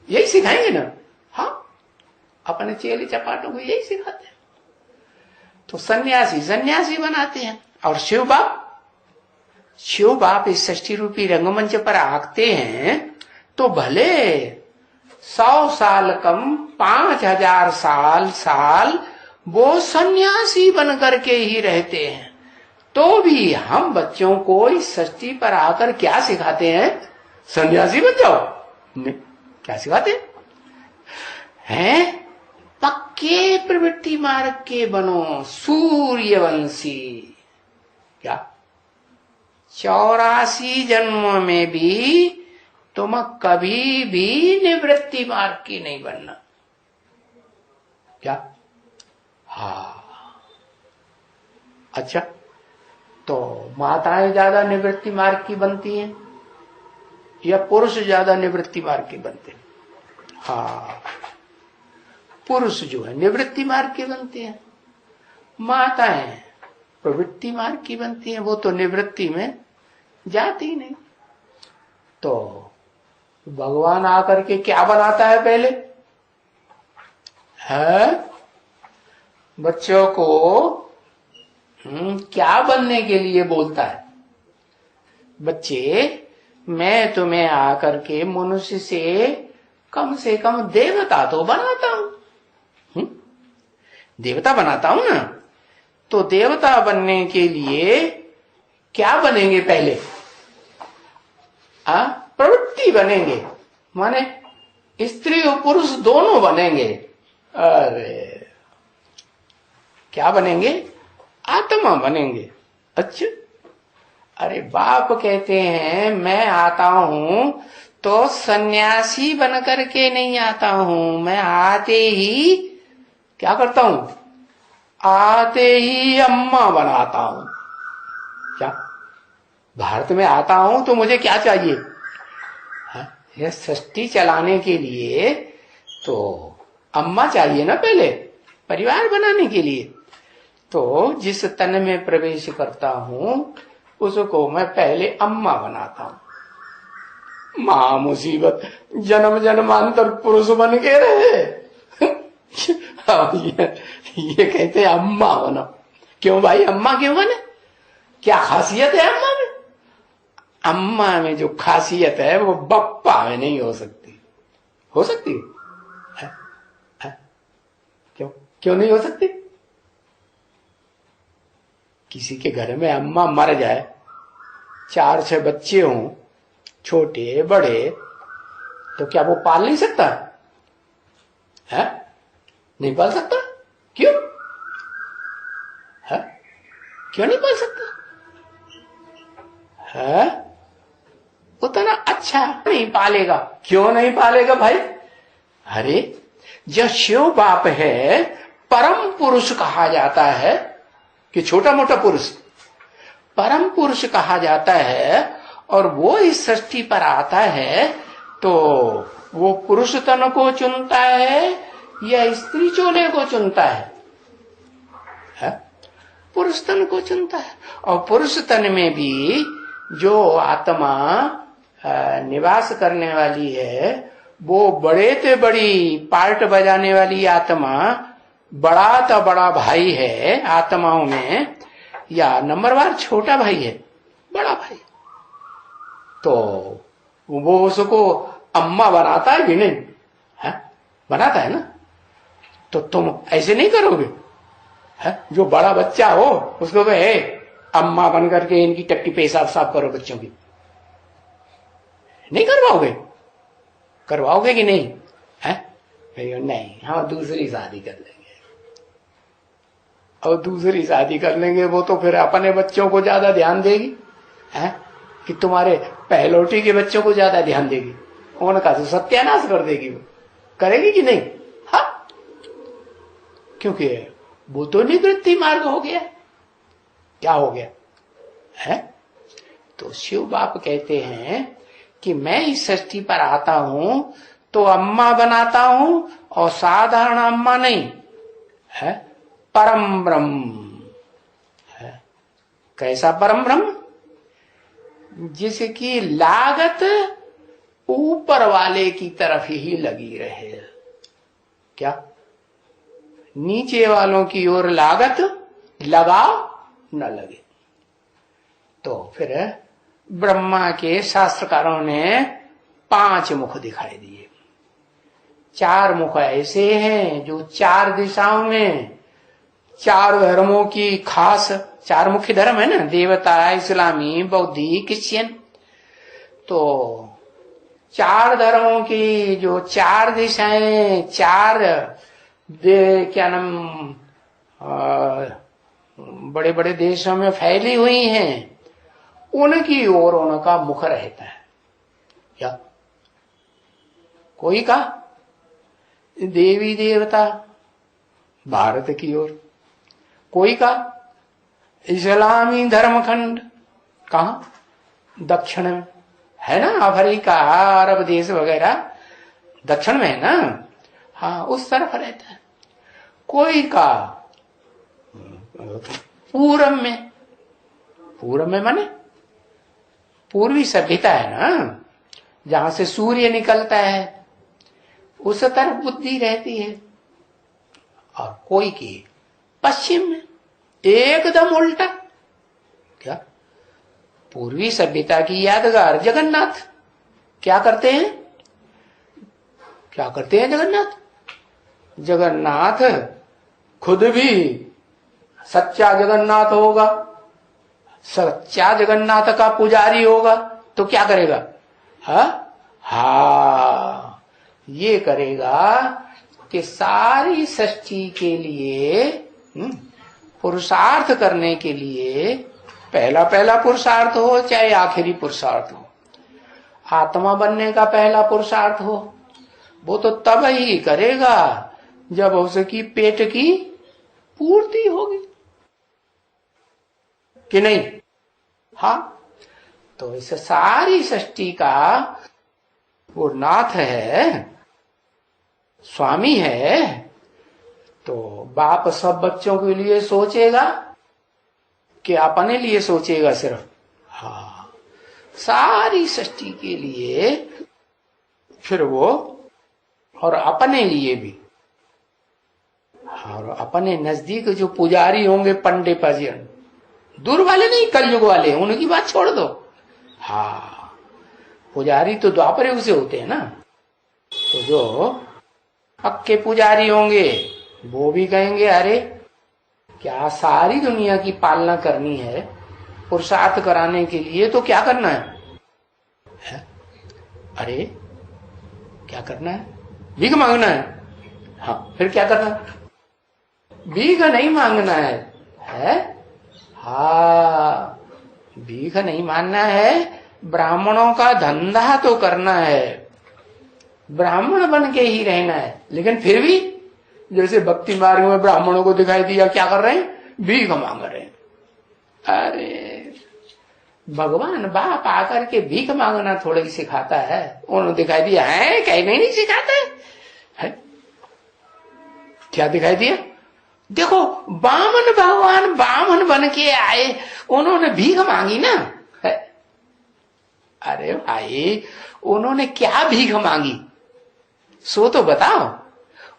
यही सिखाएंगे ना? हाँ, अपने चेले चपाटों को यही सिखाते हैं। तो सन्यासी सन्यासी बनाते हैं। और शिव बाप इस षष्ठी रूपी रंगमंच पर आते हैं तो भले 100 साल कम 5000 साल वो सन्यासी बन करके ही रहते हैं, तो भी हम बच्चों को इस षष्ठी पर आकर क्या सिखाते हैं? सन्यासी बन जाओ। नहीं, क्या सिखाते हैं? पक्के प्रवृत्ति मार्ग के बनो, सूर्यवंशी। क्या 84 जन्मों में भी तुम कभी भी निवृत्ति मार्ग की नहीं बनना। क्या? हाँ, अच्छा, तो माताएं ज्यादा निवृत्ति मार्ग की बनती हैं या पुरुष ज्यादा निवृत्ति मार्ग की बनते हैं? हाँ, पुरुष जो है निवृत्ति मार्ग की बनते हैं, माताएं प्रवृत्ति मार्ग की बनती हैं। वो तो निवृत्ति में जाती नहीं। तो भगवान आकर के क्या बनाता है पहले? है बच्चों को क्या बनने के लिए बोलता है? बच्चे, मैं तुम्हें आकर के मनुष्य से कम देवता तो बनाता हूं, देवता बनाता हूं ना। तो देवता बनने के लिए क्या बनेंगे पहले? प्रवृत्ति बनेंगे, माने स्त्री और पुरुष दोनों बनेंगे। अरे क्या बनेंगे? आत्मा बनेंगे। अच्छा, अरे बाप कहते हैं मैं आता हूं तो सन्यासी बन करके नहीं आता हूं, मैं आते ही क्या करता हूं? आते ही अम्मा बनाता हूं। क्या भारत में आता हूं तो मुझे क्या चाहिए? यह सृष्टि चलाने के लिए तो अम्मा चाहिए ना, पहले परिवार बनाने के लिए। तो जिस तन में प्रवेश करता हूं उसको मैं पहले अम्मा बनाता हूं। मां मुसीबत, जन्म जन्मांतर पुरुष बन के रहे। ये कहते हैं अम्मा बनो। क्यों भाई अम्मा क्यों बने? क्या खासियत है अम्मा में? अम्मा में जो खासियत है वो बप्पा में नहीं हो सकती। हो सकती है? क्यों नहीं हो सकती? किसी के घर में अम्मा मर जाए, 4-6 बच्चे हों, छोटे बड़े, तो क्या वो पाल नहीं सकता है? नहीं पाल सकता। क्यों है? क्यों नहीं पाल सकता है? उतना अच्छा नहीं पालेगा। क्यों नहीं पालेगा भाई? अरे जो शिव बाप है, परम पुरुष कहा जाता है कि छोटा मोटा पुरुष? परम पुरुष कहा जाता है। और वो इस सृष्टि पर आता है तो वो पुरुष तन को चुनता है या स्त्री चोले को चुनता है? पुरुष तन को चुनता है। और पुरुष तन में भी जो आत्मा निवास करने वाली है, वो बड़े से बड़ी पार्ट बजाने वाली आत्मा, बड़ा तो बड़ा भाई है आत्माओं में, या नंबरवार छोटा भाई है, बड़ा भाई, तो वो उसको अम्मा बनाता है कि नहीं? है? बनाता है ना। तो तुम ऐसे नहीं करोगे है? जो बड़ा बच्चा हो उसको कहे अम्मा बन करके इनकी टट्टी पेशाब साफ करो बच्चों की। नहीं करवाओगे? करवाओगे कि नहीं? है? नहीं, हम दूसरी शादी कर लेंगे। और दूसरी शादी कर लेंगे वो तो फिर अपने बच्चों को ज्यादा ध्यान देगी है कि तुम्हारे पहलौटी के बच्चों को ज्यादा ध्यान देगी। उनका तो सत्यानाश कर देगी। वो करेगी कि नहीं? हाँ, क्योंकि वो तो निवृत्ति मार्ग हो गया। क्या हो गया है? तो शिव बाप कहते हैं कि मैं इस सृष्टि पर आता हूं तो अम्मा बनाता हूं, और साधारण अम्मा नहीं है, परम ब्रह्म है। कैसा परम ब्रह्म? जिसकी लागत ऊपर वाले की तरफ ही लगी रहे। क्या? नीचे वालों की ओर लागत लगाओ न लगे। तो फिर ब्रह्मा के शास्त्रकारों ने 5 मुख दिखाई दिए। 4 मुख ऐसे हैं जो 4 दिशाओं में 4 धर्मों की खास, 4 मुख्य धर्म है ना, देवता, इस्लामी, बौद्धि, क्रिश्चियन। तो 4 धर्मों की जो 4 दिशाएं, 4 क्या नाम, बड़े बड़े देशों में फैली हुई हैं, उनकी ओर उनका मुख रहता है। क्या? कोई का देवी देवता भारत की ओर, कोई का इस्लामी धर्मखंड कहा? दक्षिण में है ना, अफ्रीका अरब देश वगैरह दक्षिण में है ना, हाँ उस तरफ रहता है। कोई का पूरब में, पूरब में माने पूर्वी सभ्यता है ना, जहां से सूर्य निकलता है उस तरफ बुद्धि रहती है। और कोई की पश्चिम में, एकदम उल्टा। क्या? पूर्वी सभ्यता की यादगार जगन्नाथ। क्या करते हैं? क्या करते हैं जगन्नाथ? जगन्नाथ खुद भी सच्चा जगन्नाथ होगा, सच्चा जगन्नाथ का पुजारी होगा तो क्या करेगा? हाँ ये करेगा कि सारी सृष्टि के लिए पुरुषार्थ करने के लिए, पहला पहला पुरुषार्थ हो चाहे आखिरी पुरुषार्थ हो, आत्मा बनने का पहला पुरुषार्थ हो, वो तो तब ही करेगा जब उसकी पेट की पूर्ति होगी कि नहीं? हाँ, तो इस सारी सृष्टि का वो नाथ है, स्वामी है, तो बाप सब बच्चों के लिए सोचेगा कि अपने लिए सोचेगा सिर्फ? हाँ, सारी सृष्टि के लिए, फिर वो और अपने लिए भी। और अपने नजदीक जो पुजारी होंगे पंडे पाजियन, दूर वाले नहीं, कलयुग वाले, उनकी बात छोड़ दो। हाँ, पुजारी तो द्वापर युग से होते हैं ना, तो जो पक्के पुजारी होंगे वो भी कहेंगे अरे क्या सारी दुनिया की पालना करनी है, पुरुषार्थ कराने के लिए तो क्या करना है? अरे क्या करना है? भीख मांगना है। हाँ, फिर क्या करना है? भीख नहीं मांगना है? हाँ, भीख नहीं मानना है, ब्राह्मणों का धंधा तो करना है, ब्राह्मण बन के ही रहना है। लेकिन फिर भी जैसे भक्ति मार्ग में ब्राह्मणों को दिखाई दिया क्या कर रहे हैं? भीख मांग रहे हैं। अरे भगवान बाप आकर के भीख मांगना थोड़ा ही सिखाता है, उन्होंने दिखाई दिया है, कहने नहीं सिखाता है? क्या दिखाई दिया? देखो बामन भगवान बामन बन के आए, उन्होंने भीख मांगी ना। अरे भाई उन्होंने क्या भीख मांगी सो तो बताओ।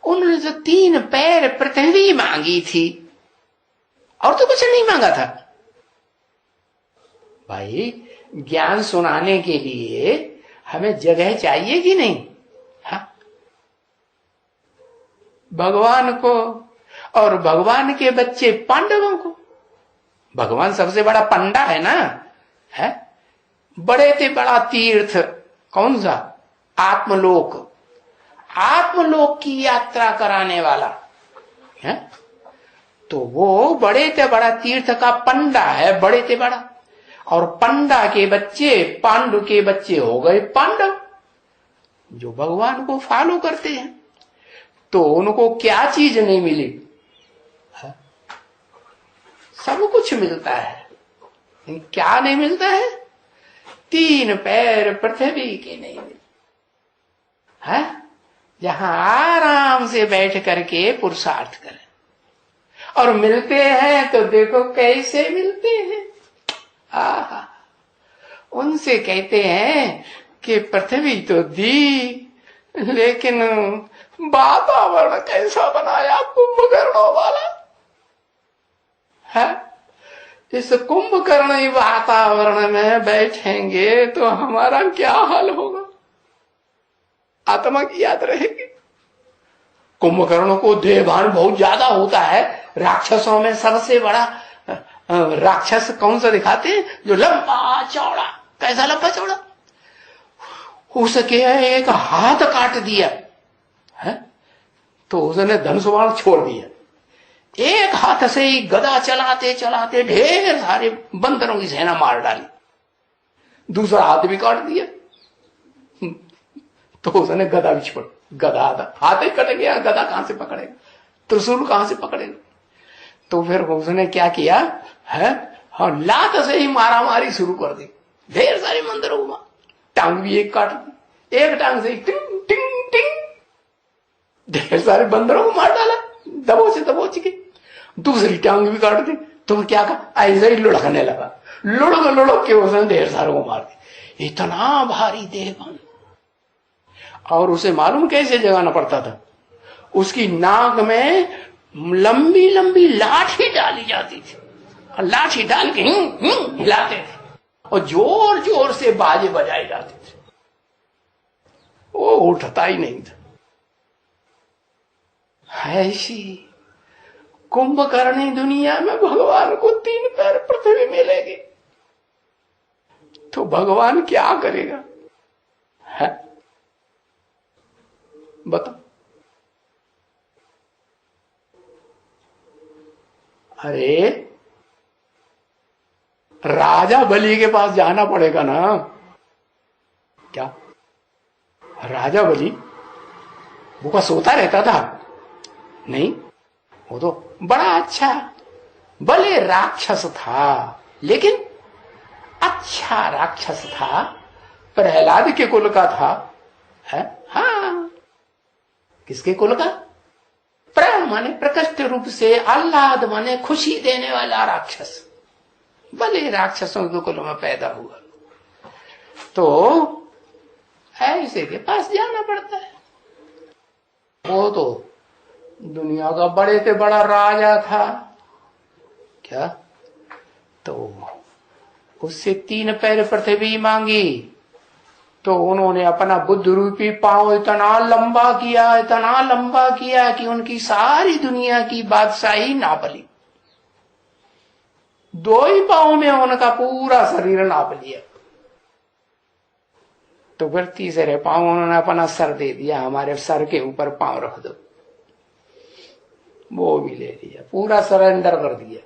उन्होंने तो 3 पैर पृथ्वी मांगी थी और तो कुछ नहीं मांगा था। भाई ज्ञान सुनाने के लिए हमें जगह चाहिए कि नहीं? हाँ? भगवान को और भगवान के बच्चे पांडवों को, भगवान सबसे बड़ा पंडा है ना, है? बड़े से बड़ा तीर्थ कौन सा? आत्मलोक, आत्मलोक की यात्रा कराने वाला है, तो वो बड़े से बड़ा तीर्थ का पंडा है, बड़े से बड़ा। और पंडा के बच्चे पांडु के बच्चे हो गए पांडव, जो भगवान को फॉलो करते हैं। तो उनको क्या चीज नहीं मिली? सब कुछ मिलता है, क्या नहीं मिलता है? 3 पैर पृथ्वी के नहीं मिलते है, जहां आराम से बैठ करके पुरुषार्थ करें। और मिलते हैं तो देखो कैसे मिलते हैं। आहा, उनसे कहते हैं कि पृथ्वी तो दी, लेकिन वातावरण कैसा बनाया कुंभकर्णों वाला है। इस कुंभकर्णी वातावरण में बैठेंगे तो हमारा क्या हाल होगा? आत्मा की याद रहेगी। कुंभकर्णों को देहभान बहुत ज्यादा होता है। राक्षसों में सबसे बड़ा राक्षस कौन सा दिखाते हैं? जो लंबा चौड़ा। कैसा लंबा चौड़ा? उसके एक हाथ काट दिया है तो उसने धनुष बाण छोड़ दिया। एक हाथ से ही गदा चलाते चलाते ढेर सारे बंदरों की सेना मार डाली। दूसरा हाथ भी काट दिया तो उसने गदा भी छोड़, गदा हाथ ही कट गया, गदा कहां से पकड़ेगा? त्रिशूल कहां से पकड़ेगा? तो फिर उसने क्या किया? है। हाँ, लात से ही मारा मारी शुरू कर दी, ढेर सारे मंदिरों में। टांग भी एक काट दी, एक टांग से टिंग टिंग टिंग, ढेर सारे बंदरों को मार डाला दबोच के। दूसरी टांग भी काट दी, तो क्या कहा, ऐसे ही लुढ़कने लगा, लुढ़क के उसने ढेर सारों को मार दी। इतना भारी देहबंद। और उसे मालूम कैसे जगाना पड़ता था, उसकी नाक में लंबी लंबी लाठी डाली जाती थी, और लाठी डाल के हिलाते थे, और जोर जोर से बाजे बजाए जाते थे। वो उठता ही नहीं था। ऐसी कुंभकर्णी दुनिया में भगवान को 3 पैर पृथ्वी मिलेगी, तो भगवान क्या करेगा, है? बताओ। अरे राजा बलि के पास जाना पड़ेगा ना। क्या राजा बलि वो सोता रहता था? नहीं, वो तो बड़ा अच्छा भले राक्षस था, लेकिन अच्छा राक्षस था, प्रहलाद के कुल का था, है? हाँ, किसके कुल का? प्र माने प्रकृष्ट रूप से, आह्लाद माने खुशी देने वाला राक्षस, भले राक्षसों के कुल में पैदा हुआ, तो ऐसे के पास जाना पड़ता है। वो तो दुनिया का बड़े से बड़ा राजा था, क्या? तो उससे 3 पैर पृथ्वी मांगी, तो उन्होंने अपना बुद्ध रूपी पांव इतना लंबा किया कि उनकी सारी दुनिया की बादशाही नाप ली। 2 ही पांव में उनका पूरा शरीर नाप लिया। तो फिर तीसरे पांव उन्होंने अपना सर दे दिया, हमारे सर के ऊपर पांव रख दो, वो भी ले लिया, पूरा सरेंडर कर दिया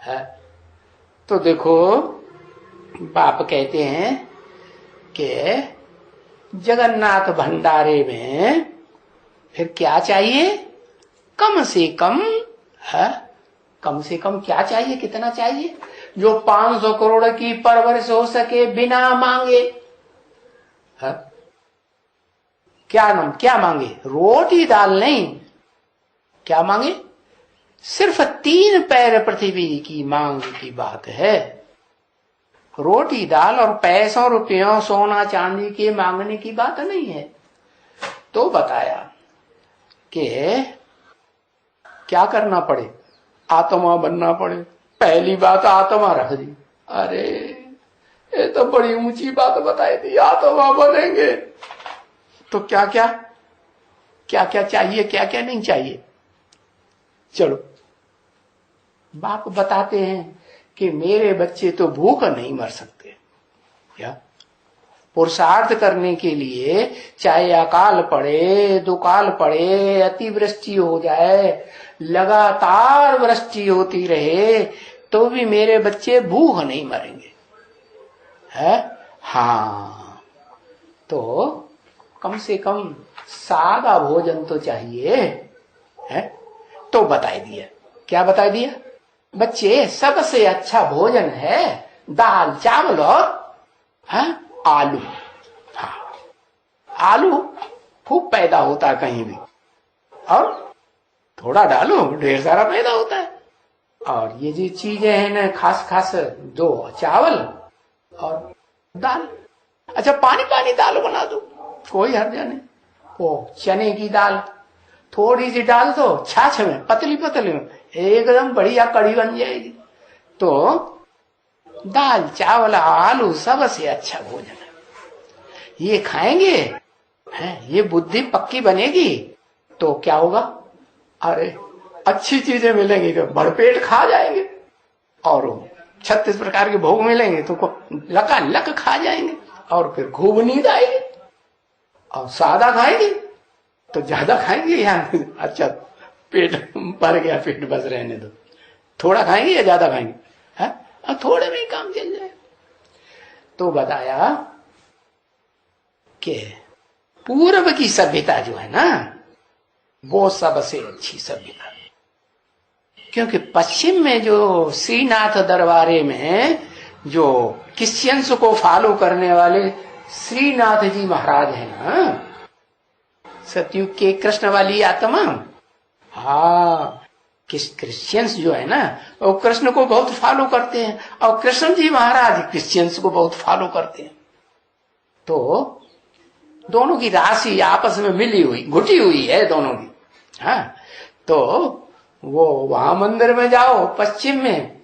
है। तो देखो, बाप कहते हैं कि जगन्नाथ भंडारे में फिर क्या चाहिए, कम से कम है, कम से कम क्या चाहिए, कितना चाहिए? जो 500 करोड़ की परवरिश हो सके बिना मांगे, है? क्या मांगे? रोटी दाल नहीं, क्या मांगे? सिर्फ 3 पैर पृथ्वी की मांग की बात है। रोटी दाल और पैसों रुपयों सोना चांदी के मांगने की बात नहीं है। तो बताया कि क्या करना पड़े, आत्मा बनना पड़े। पहली बात आत्मा रख दी। अरे ये तो बड़ी ऊंची बात बताई थी, आत्मा बनेंगे तो क्या क्या चाहिए, क्या क्या नहीं चाहिए। चलो, बाप बताते हैं कि मेरे बच्चे तो भूख नहीं मर सकते, क्या? पुरुषार्थ करने के लिए चाहे अकाल पड़े, दुकाल पड़े, अतिवृष्टि हो जाए, लगातार वृष्टि होती रहे, तो भी मेरे बच्चे भूख नहीं मरेंगे, है? हाँ, तो कम से कम सादा भोजन तो चाहिए, है? तो बता दिया। क्या बता दिया? बच्चे, सबसे अच्छा भोजन है दाल चावल और आलू। हाँ, आलू खूब पैदा होता है कहीं भी, और थोड़ा डालो ढेर सारा पैदा होता है। और ये जो चीजें हैं ना, खास 2 चावल और दाल। अच्छा, पानी दाल बना दो, कोई हर्जा नहीं। वो चने की दाल थोड़ी सी डाल दो छाछ में, पतली में, एकदम बढ़िया कड़ी बन जाएगी। तो दाल चावल आलू सबसे अच्छा भोजन है, ये खाएंगे हैं, ये बुद्धि पक्की बनेगी तो क्या होगा? अरे अच्छी चीजें मिलेंगी तो भरपेट खा जाएंगे, और 36 प्रकार के भोग मिलेंगे तो लक खा जाएंगे, और फिर खूब नींद आएगी। और सादा खाएंगे तो ज्यादा खाएंगे, या अच्छा पेट भर गया, पेट बस रहने दो। थोड़ा खाएंगे या ज्यादा खाएंगे, है? और थोड़े में ही काम चल जाए। तो बताया कि पूर्व की सभ्यता जो है ना, वो सबसे अच्छी सभ्यता। क्योंकि पश्चिम में जो श्रीनाथ दरबारे में जो क्रिश्चियंस को फॉलो करने वाले श्रीनाथ जी महाराज है ना, सतयुग के कृष्ण वाली आत्मा। हाँ, क्रिश्चियंस जो है ना वो कृष्ण को बहुत फॉलो करते हैं, और कृष्ण जी महाराज क्रिश्चियंस को बहुत फॉलो करते हैं। तो दोनों की राशि आपस में मिली हुई, घुटी हुई है दोनों की। हाँ, तो वो वहां मंदिर में जाओ पश्चिम में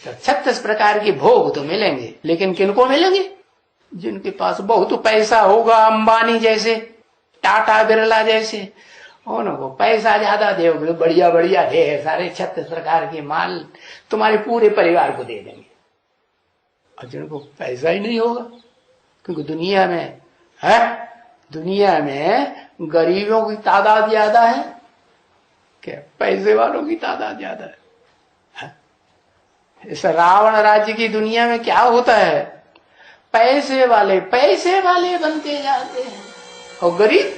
तो 36 प्रकार के भोग तो मिलेंगे, लेकिन किनको मिलेंगे? जिनके पास बहुत पैसा होगा, अंबानी जैसे, टाटा बिरला जैसे, उनको पैसा ज्यादा दोगे, बढ़िया बढ़िया है सारे 36 प्रकार के माल तुम्हारे पूरे परिवार को दे देंगे। और जिनको पैसा ही नहीं होगा, क्योंकि दुनिया में गरीबों की तादाद ज्यादा है क्या पैसे वालों की तादाद ज्यादा है? इस रावण राज्य की दुनिया में क्या होता है? पैसे वाले बनते जाते हैं और गरीब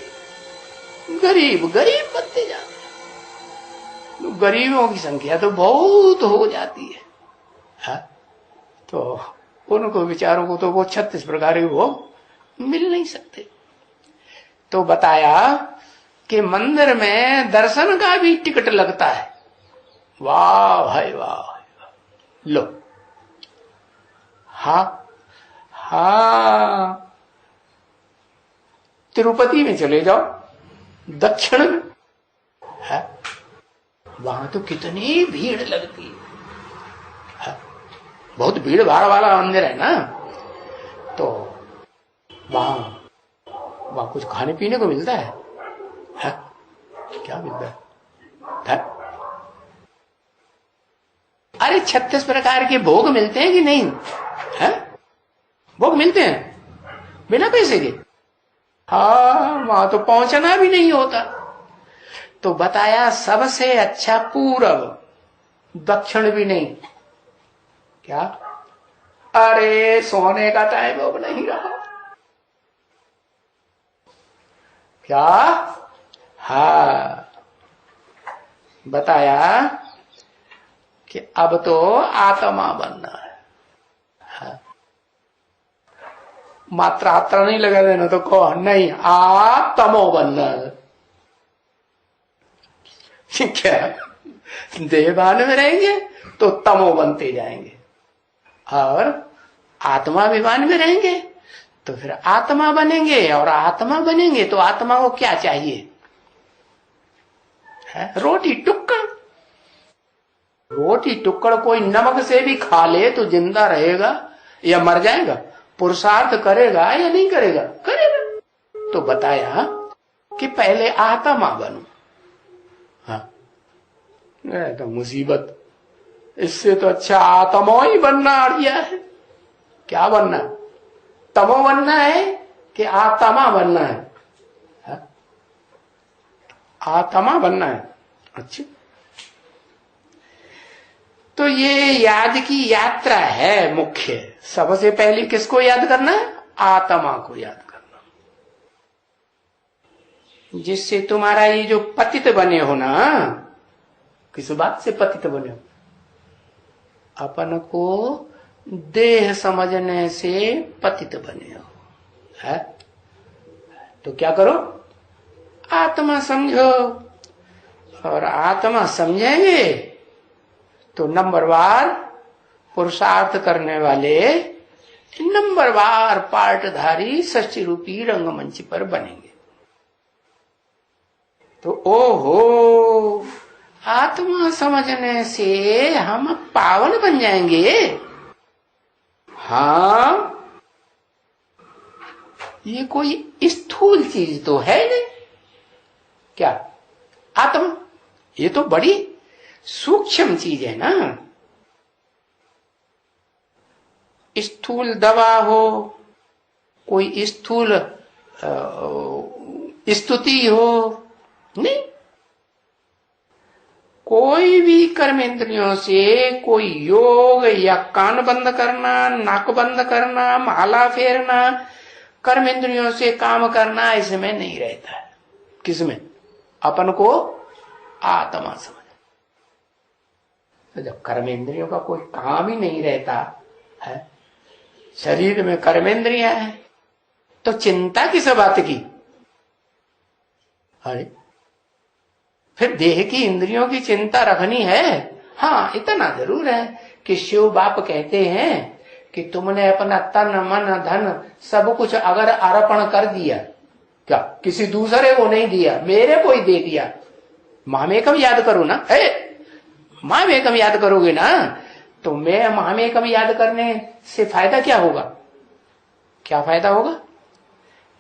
बनते जाते हैं। तो गरीबों की संख्या तो बहुत हो जाती है। तो उनको विचारों को तो वो 36 प्रकार के भोग मिल नहीं सकते। तो बताया कि मंदिर में दर्शन का भी टिकट लगता है। वाह भाई वाह, लो। हाँ, तिरुपति में चले जाओ, दक्षिण में है, वहां तो कितनी भीड़ लगती है। बहुत भीड़ भाड़ वाला मंदिर है ना, तो वहां कुछ खाने पीने को मिलता है? क्या मिलता है? अरे 36 प्रकार के भोग मिलते हैं कि नहीं? भोग मिलते हैं बिना पैसे के। हाँ, वहां तो पहुंचना भी नहीं होता। तो बताया सबसे अच्छा पूरब, दक्षिण भी नहीं। क्या? अरे सोने का टाइम अब नहीं रहा। क्या? हाँ, बताया कि अब तो आत्मा बनना है। मात्रा आत्रा नहीं लगा देना तो कहो नहीं, आत्मो बनना है। क्या? देहभान में रहेंगे तो तमो बनते जाएंगे, और आत्माभिमान में रहेंगे तो फिर आत्मा बनेंगे, और आत्मा बनेंगे तो आत्मा को क्या चाहिए? रोटी टुक्कड़। रोटी टुक्कड़ कोई नमक से भी खा ले तो जिंदा रहेगा या मर जाएगा? पुरुषार्थ करेगा या नहीं करेगा? करेगा। तो बताया कि पहले आत्मा बनो। तो मुसीबत, इससे तो अच्छा आत्मा ही बनना आ गया है। क्या बनना? तमो बनना है कि आत्मा बनना है? आत्मा बनना है। अच्छा, तो ये याद की यात्रा है मुख्य। सबसे पहले किसको याद करना है? आत्मा को याद करना, जिससे तुम्हारा ये जो पतित बने हो ना, किस बात से पतित बने हो? अपन को देह समझने से पतित बने हो। है? तो क्या करो? आत्मा समझो, और आत्मा समझेंगे तो नंबरवार पुरुषार्थ करने वाले, नंबरवार पार्टधारी षष्ठी रूपी रंगमंच पर बनेंगे। तो ओहो, आत्मा समझने से हम पावन बन जाएंगे। हाँ, ये कोई स्थूल चीज तो है नहीं। क्या? आत्मा ये तो बड़ी सूक्ष्म चीज है ना। स्थूल दवा हो, कोई स्थूल स्तुति हो, नहीं। कोई भी कर्मेंद्रियों से कोई योग या कान बंद करना, नाक बंद करना, माला फेरना, कर्मेंद्रियों से काम करना इसमें नहीं रहता है। किसमें? अपन को आत्मा समझ। तो जब कर्मेंद्रियों का कोई काम ही नहीं रहता है, शरीर में कर्मेंद्रियां हैं, तो चिंता किस बात की? अरे फिर देह की इंद्रियों की चिंता रखनी है। हाँ, इतना जरूर है कि शिव बाप कहते हैं कि तुमने अपना तन मन धन सब कुछ अगर अर्पण कर दिया, क्या किसी दूसरे को नहीं दिया, मेरे को ही दे दिया, मामेकम याद करो ना, मामेकम याद करोगे ना, तो मैं मामेकम याद करने से फायदा क्या होगा? क्या फायदा होगा?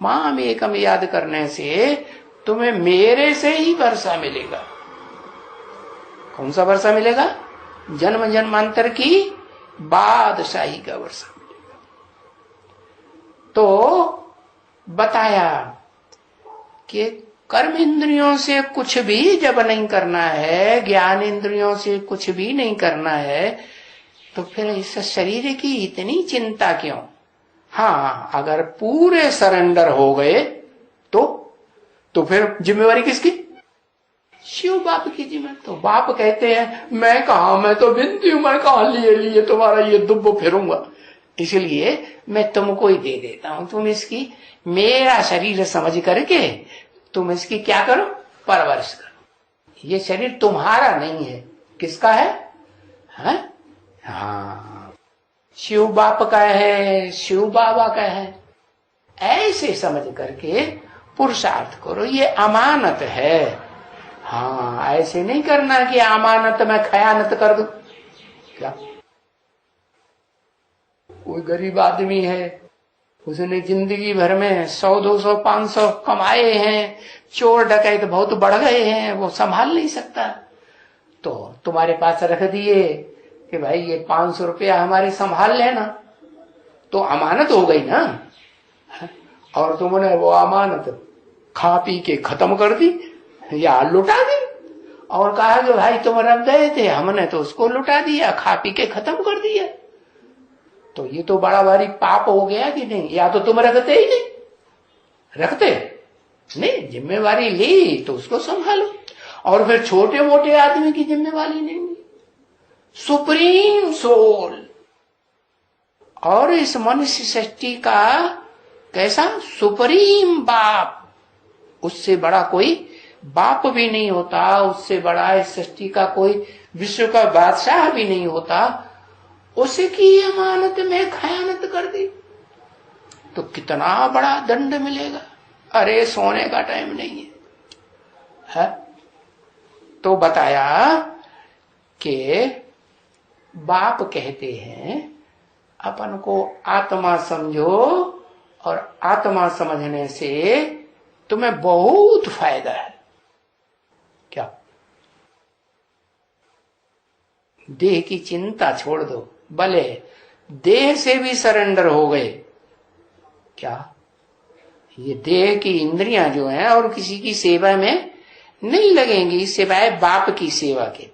मामेकम याद करने से तुम्हें मेरे से ही वर्षा मिलेगा। कौन सा वर्षा मिलेगा? जन्म जन्मांतर की बादशाही का वर्षा मिलेगा। तो बताया कि कर्म इंद्रियों से कुछ भी जब नहीं करना है, ज्ञान इंद्रियों से कुछ भी नहीं करना है, तो फिर इस शरीर की इतनी चिंता क्यों? हाँ, अगर पूरे सरेंडर हो गए तो फिर जिम्मेवारी किसकी? शिव बाप की जिम्मेदारी। तो बाप कहते हैं मैं कहा, मैं तो बिनती हूं, मैं कहा लिए तुम्हारा ये दुब्ब फिरूंगा, इसलिए मैं तुमको ही दे देता हूं, तुम इसकी मेरा शरीर समझ करके तुम इसकी क्या करो? परवरिश करो। ये शरीर तुम्हारा नहीं है, किसका है? हाँ, शिव बाप का है, शिव बाबा का है। ऐसे समझ करके पुरुषार्थ करो, ये अमानत है। हाँ, ऐसे नहीं करना कि अमानत में खयानत कर दो। क्या कोई गरीब आदमी है, उसने जिंदगी भर में 100, 200, 500 कमाए हैं, चोर डकैत बहुत बढ़ गए हैं, वो संभाल नहीं सकता, तो तुम्हारे पास रख दिए कि भाई ये 500 रुपया हमारे संभाल लेना, तो अमानत हो गई ना। और तुमने वो अमानत खा पी के खत्म कर दी या लुटा दी, और कहा कि भाई तुम रख गए थे, हमने तो उसको लुटा दिया, खा पी के खत्म कर दिया, तो ये तो बड़ा भारी पाप हो गया कि नहीं? या तो तुम रखते ही नहीं, रखते नहीं, जिम्मेवारी ली तो उसको संभालो। और फिर छोटे मोटे आदमी की जिम्मेवारी नहीं, सुप्रीम सोल। और इस मनुष्य सृष्टि का कैसा सुप्रीम बाप, उससे बड़ा कोई बाप भी नहीं होता, उससे बड़ा इस सृष्टि का कोई विश्व का बादशाह भी नहीं होता, उसकी अमानत में खयानत कर दी तो कितना बड़ा दंड मिलेगा। अरे सोने का टाइम नहीं है? तो बताया कि बाप कहते हैं अपन को आत्मा समझो, और आत्मा समझने से तुम्हें बहुत फायदा है। क्या? देह की चिंता छोड़ दो, भले देह से भी सरेंडर हो गए, क्या ये देह की इंद्रियां जो हैं और किसी की सेवा में नहीं लगेंगी, सिवाय बाप की सेवा के।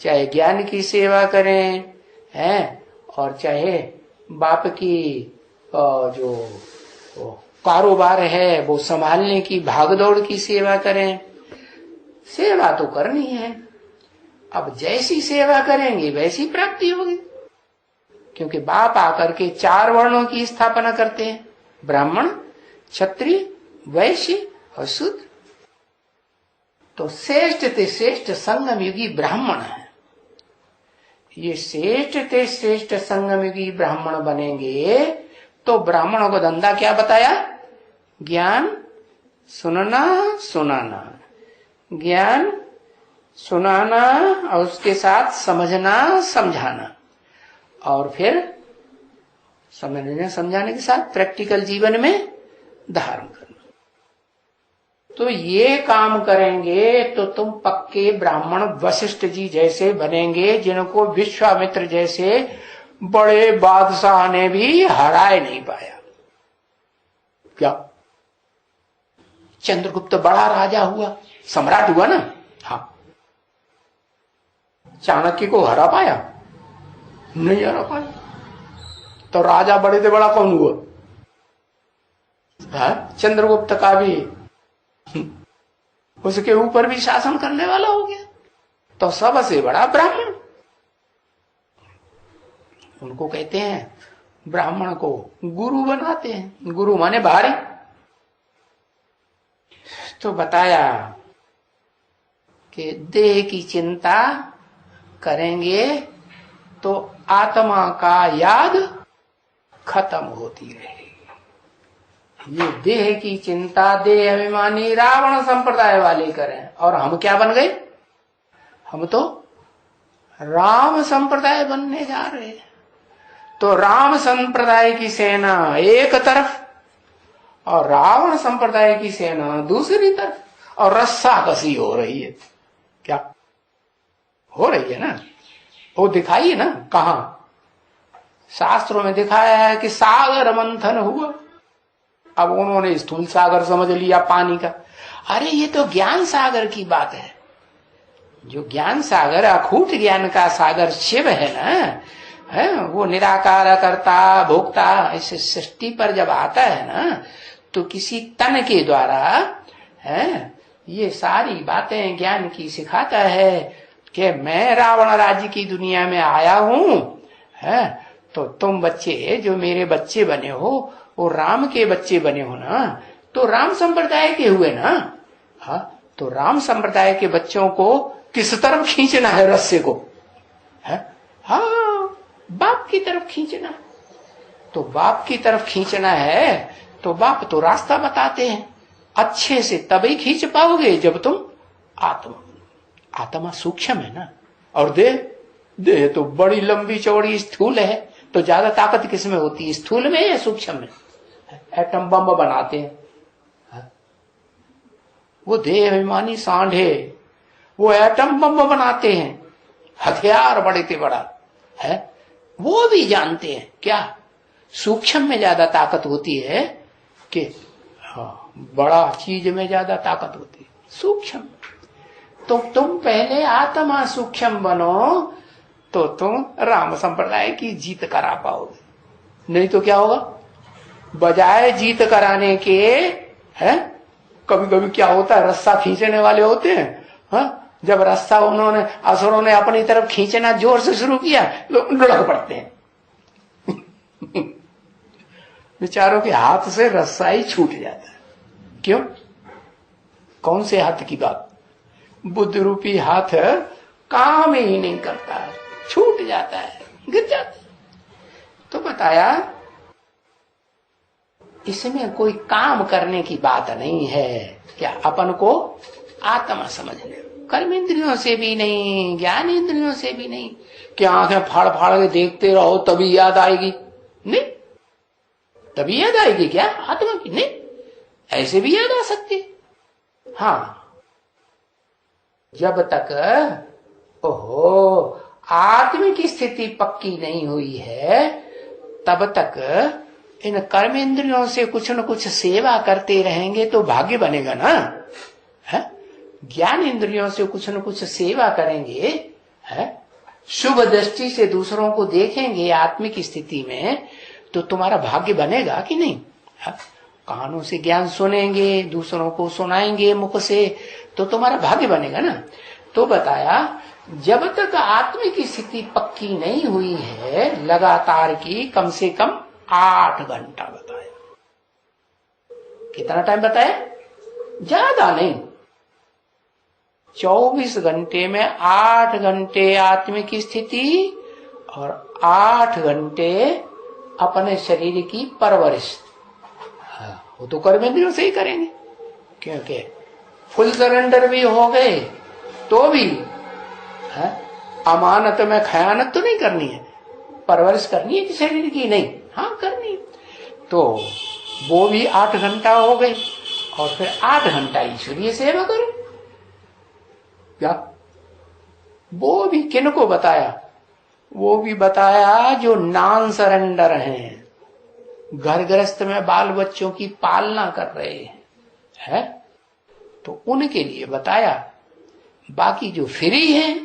चाहे ज्ञान की सेवा करें हैं, और चाहे बाप की जो कारोबार है वो संभालने की भागदौड़ की सेवा करें। सेवा तो करनी है, अब जैसी सेवा करेंगे वैसी प्राप्ति होगी, क्योंकि बाप आकर के 4 वर्णों की स्थापना करते हैं, ब्राह्मण, क्षत्रिय, वैश्य और शूद्र। तो श्रेष्ठ ते श्रेष्ठ संगम युगी ब्राह्मण है। ये श्रेष्ठ ते श्रेष्ठ संगम युगी ब्राह्मण बनेंगे तो ब्राह्मणों को धंधा क्या बताया? ज्ञान सुनना सुनाना, ज्ञान सुनाना और उसके साथ समझना समझाना, और फिर समझने समझाने के साथ प्रैक्टिकल जीवन में धारण करना। तो ये काम करेंगे तो तुम पक्के ब्राह्मण वशिष्ठ जी जैसे बनेंगे, जिनको विश्वामित्र जैसे बड़े बादशाह ने भी हराए नहीं पाया। क्या? चंद्रगुप्त बड़ा राजा हुआ, सम्राट हुआ ना, हाँ, चाणक्य को हरा पाया? नहीं हरा पाया। तो राजा बड़े से बड़ा कौन हुआ? चंद्रगुप्त का भी उसके ऊपर भी शासन करने वाला हो गया। तो सबसे बड़ा ब्राह्मण, उनको कहते हैं, ब्राह्मण को गुरु बनाते हैं। गुरु माने भारी। तो बताया कि देह की चिंता करेंगे तो आत्मा का याद खत्म होती रहेगी। ये देह की चिंता देह अभिमानी रावण संप्रदाय वाले करें, और हम क्या बन गए? हम तो राम संप्रदाय बनने जा रहे हैं। तो राम संप्रदाय की सेना एक तरफ और रावण संप्रदाय की सेना दूसरी तरफ, और रस्साकसी हो रही है। क्या हो रही है ना? वो दिखाई है ना, कहां शास्त्रों में दिखाया है कि सागर मंथन हुआ। अब उन्होंने स्थूल सागर समझ लिया पानी का। अरे ये तो ज्ञान सागर की बात है। जो ज्ञान सागर अखूट ज्ञान का सागर शिव है ना, है वो निराकार करता भोक्ता इस सृष्टि पर जब आता है ना, तो किसी तन के द्वारा है ये सारी बातें ज्ञान की सिखाता है कि मैं रावण राज्य की दुनिया में आया हूं, है तो तुम बच्चे जो मेरे बच्चे बने हो वो राम के बच्चे बने हो ना, तो राम संप्रदाय के हुए ना। हाँ, तो राम संप्रदाय के बच्चों को किस तरफ खींचना है? रस्से को है, हाँ बाप की तरफ खींचना। तो बाप की तरफ खींचना है तो बाप तो रास्ता बताते हैं। अच्छे से तभी खींच पाओगे जब तुम आत्मा सूक्ष्म है ना, और देह तो बड़ी लंबी चौड़ी स्थूल है। तो ज्यादा ताकत किसमें होती है, स्थूल में या सूक्ष्म में? एटम बम बनाते हैं वो देह अभिमानी सांढे, वो एटम बम बनाते हैं, हथियार बड़े से बड़ा है। वो भी जानते हैं क्या सूक्ष्म में ज्यादा ताकत होती है कि हाँ, बड़ा चीज में ज्यादा ताकत होती है सूक्ष्म। तो तुम पहले आत्मा सूक्ष्म बनो तो तुम राम संप्रदाय की जीत करा पाओगे। नहीं तो क्या होगा? बजाय जीत कराने के है, कभी कभी क्या होता है, रस्सा खींचने वाले होते हैं। हाँ, जब रस्सा उन्होंने असुरों ने अपनी तरफ खींचना जोर से शुरू किया तो लुढ़क पड़ते हैं। बेचारों के हाथ से रस्सा ही छूट जाता है। क्यों? कौन से हाथ की बात? बुद्ध रूपी हाथ काम ही नहीं करता, छूट जाता है, गिर जाता है। तो बताया इसमें कोई काम करने की बात नहीं है। क्या अपन को आत्मा समझने, कर्म इंद्रियों से भी नहीं, ज्ञान इंद्रियों से भी नहीं। क्या आंखें फाड़ फाड़ के देखते रहो तभी याद आएगी? नहीं, तभी याद आएगी क्या आत्मा की? नहीं, ऐसे भी याद आ सकती। हाँ, जब तक ओहो आत्मा की स्थिति पक्की नहीं हुई है तब तक इन कर्म इंद्रियों से कुछ न कुछ सेवा करते रहेंगे तो भाग्य बनेगा ना। है, ज्ञान इंद्रियों से कुछ न कुछ सेवा करेंगे, है शुभ दृष्टि से दूसरों को देखेंगे आत्मिक स्थिति में, तो तुम्हारा भाग्य बनेगा कि नहीं? कानों से ज्ञान सुनेंगे, दूसरों को सुनाएंगे मुख से, तो तुम्हारा भाग्य बनेगा ना। तो बताया जब तक आत्मिक स्थिति पक्की नहीं हुई है लगातार की, कम से कम 8 घंटा बताया। कितना टाइम बताया? ज्यादा नहीं, 24 घंटे में 8 घंटे आत्मिक स्थिति और 8 घंटे अपने शरीर की परवरिश। वो तो कर्मेंद्रियों से ही करेंगे, क्योंकि फुल सरेंडर भी हो गए तो भी है, अमानत में खयानत तो नहीं करनी है, परवरिश करनी है कि शरीर की? नहीं, हाँ करनी है। तो वो भी 8 घंटा हो गए, और फिर 8 घंटा ईश्वरीय सेवा करो। क्या वो भी किन को बताया? वो भी बताया जो नॉन सरेंडर हैं, घर गृहस्थ में बाल बच्चों की पालना कर रहे हैं, है तो उनके लिए बताया। बाकी जो फ्री हैं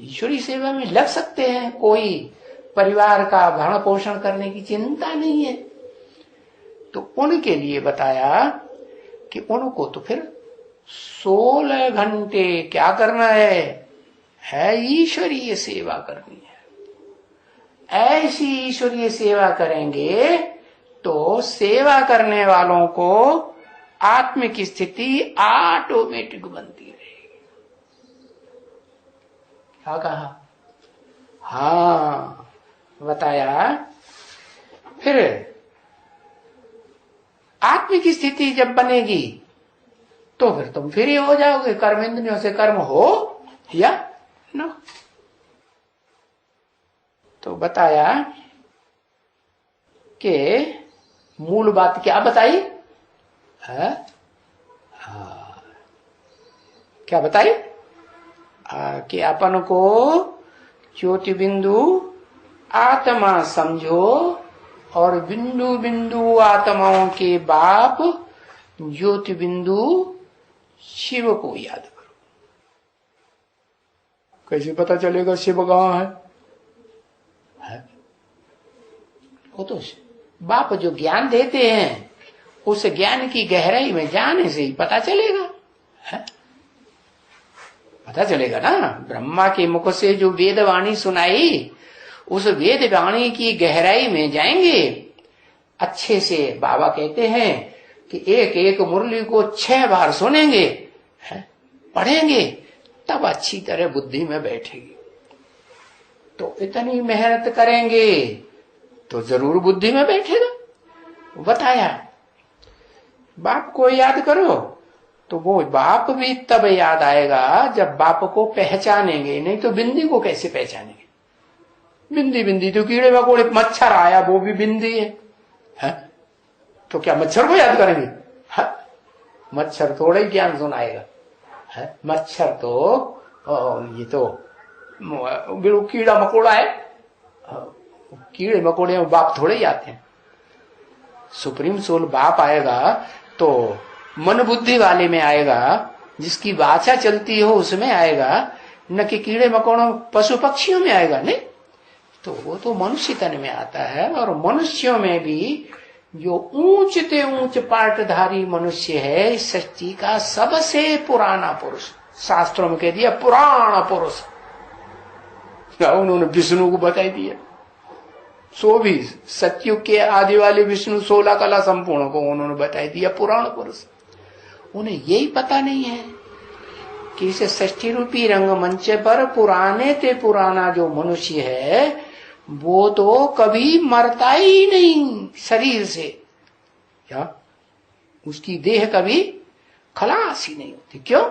ईश्वरी सेवा में लग सकते हैं, कोई परिवार का भरण पोषण करने की चिंता नहीं है, तो उनके लिए बताया कि उनको तो फिर 16 घंटे क्या करना है ईश्वरीय सेवा करनी है। ऐसी ईश्वरीय सेवा करेंगे तो सेवा करने वालों को आत्म की स्थिति ऑटोमेटिक बनती रहेगी। क्या कहा? हाँ, बताया। फिर आत्म की स्थिति जब बनेगी तो फिर तुम फ्री हो जाओगे, कर्मेंद्रियों से कर्म हो या न। तो बताया कि मूल बात क्या बताई है? हाँ, क्या बताई? कि अपन को ज्योति बिंदु आत्मा समझो और बिंदु बिंदु आत्माओं के बाप ज्योति बिंदु शिव को याद करो। कैसे पता चलेगा शिव कहाँ है? वो तो बाप जो ज्ञान देते हैं उस ज्ञान की गहराई में जाने से ही पता चलेगा, है? पता चलेगा ना। ब्रह्मा के मुख से जो वेद वाणी सुनाई, उस वेद वाणी की गहराई में जाएंगे अच्छे से। बाबा कहते हैं कि एक एक मुरली को 6 बार सुनेंगे, है? पढ़ेंगे, तब अच्छी तरह बुद्धि में बैठेगी। तो इतनी मेहनत करेंगे तो जरूर बुद्धि में बैठेगा। बताया बाप को याद करो, तो वो बाप भी तब याद आएगा जब बाप को पहचानेंगे, नहीं तो बिंदी को कैसे पहचानेंगे? बिंदी बिंदी तो कीड़े मकोड़े, मच्छर आया वो भी बिंदी है? तो क्या मच्छर को याद करेंगे? है? मच्छर थोड़ा ही ज्ञान सुनाएगा, है? मच्छर तो ये तो कीड़ा मकोड़ा है, कीड़े मकोड़े में बाप थोड़े ही आते हैं। सुप्रीम सोल बाप आएगा तो मन बुद्धि वाले में आएगा, जिसकी वाचा चलती हो उसमें आएगा, न कि कीड़े मकोड़ों पशु पक्षियों में आएगा। नहीं, तो वो तो मनुष्य तन में आता है। और मनुष्यों में भी जो ऊंचते ऊंच पाटधारी मनुष्य है, सृष्टि का सबसे पुराना पुरुष, शास्त्रों में कह दिया पुराण पुरुष। उन्होंने विष्णु को बताई दिया, सो भी सत्युग के आदि वाले विष्णु 16 कला संपूर्ण को उन्होंने बताई दिया पुराण पुरुष। उन्हें यही पता नहीं है कि इसे षष्ठी रूपी रंगमंच पर पुराने ते पुराना जो मनुष्य है वो तो कभी मरता ही नहीं शरीर से, क्या उसकी देह कभी खलास ही नहीं होती। क्यों?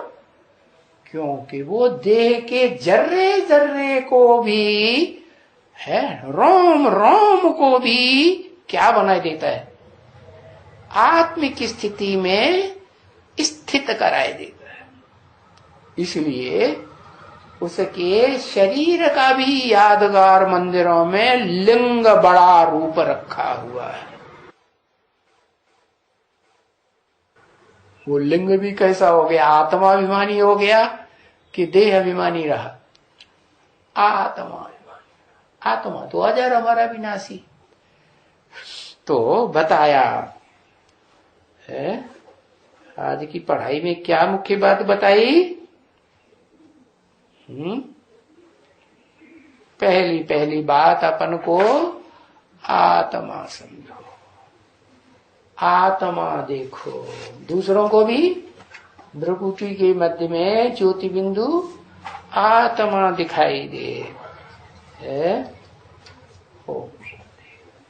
क्योंकि वो देह के जर्रे जर्रे को भी, है, रोम रोम को भी क्या बनाए देता है? आत्मिक स्थिति में स्थित कराए देता है। इसलिए उसके शरीर का भी यादगार मंदिरों में लिंग बड़ा रूप रखा हुआ है। वो लिंग भी कैसा हो गया? आत्माभिमानी हो गया कि देह अभिमानी रहा? आत्मा तो अजर अमर अविनाशी। तो बताया है आज की पढ़ाई में क्या मुख्य बात बताई? पहली बात अपन को आत्मा समझो, आत्मा देखो। दूसरों को भी भ्रुकुटी के मध्य में ज्योति बिंदु आत्मा दिखाई दे, है?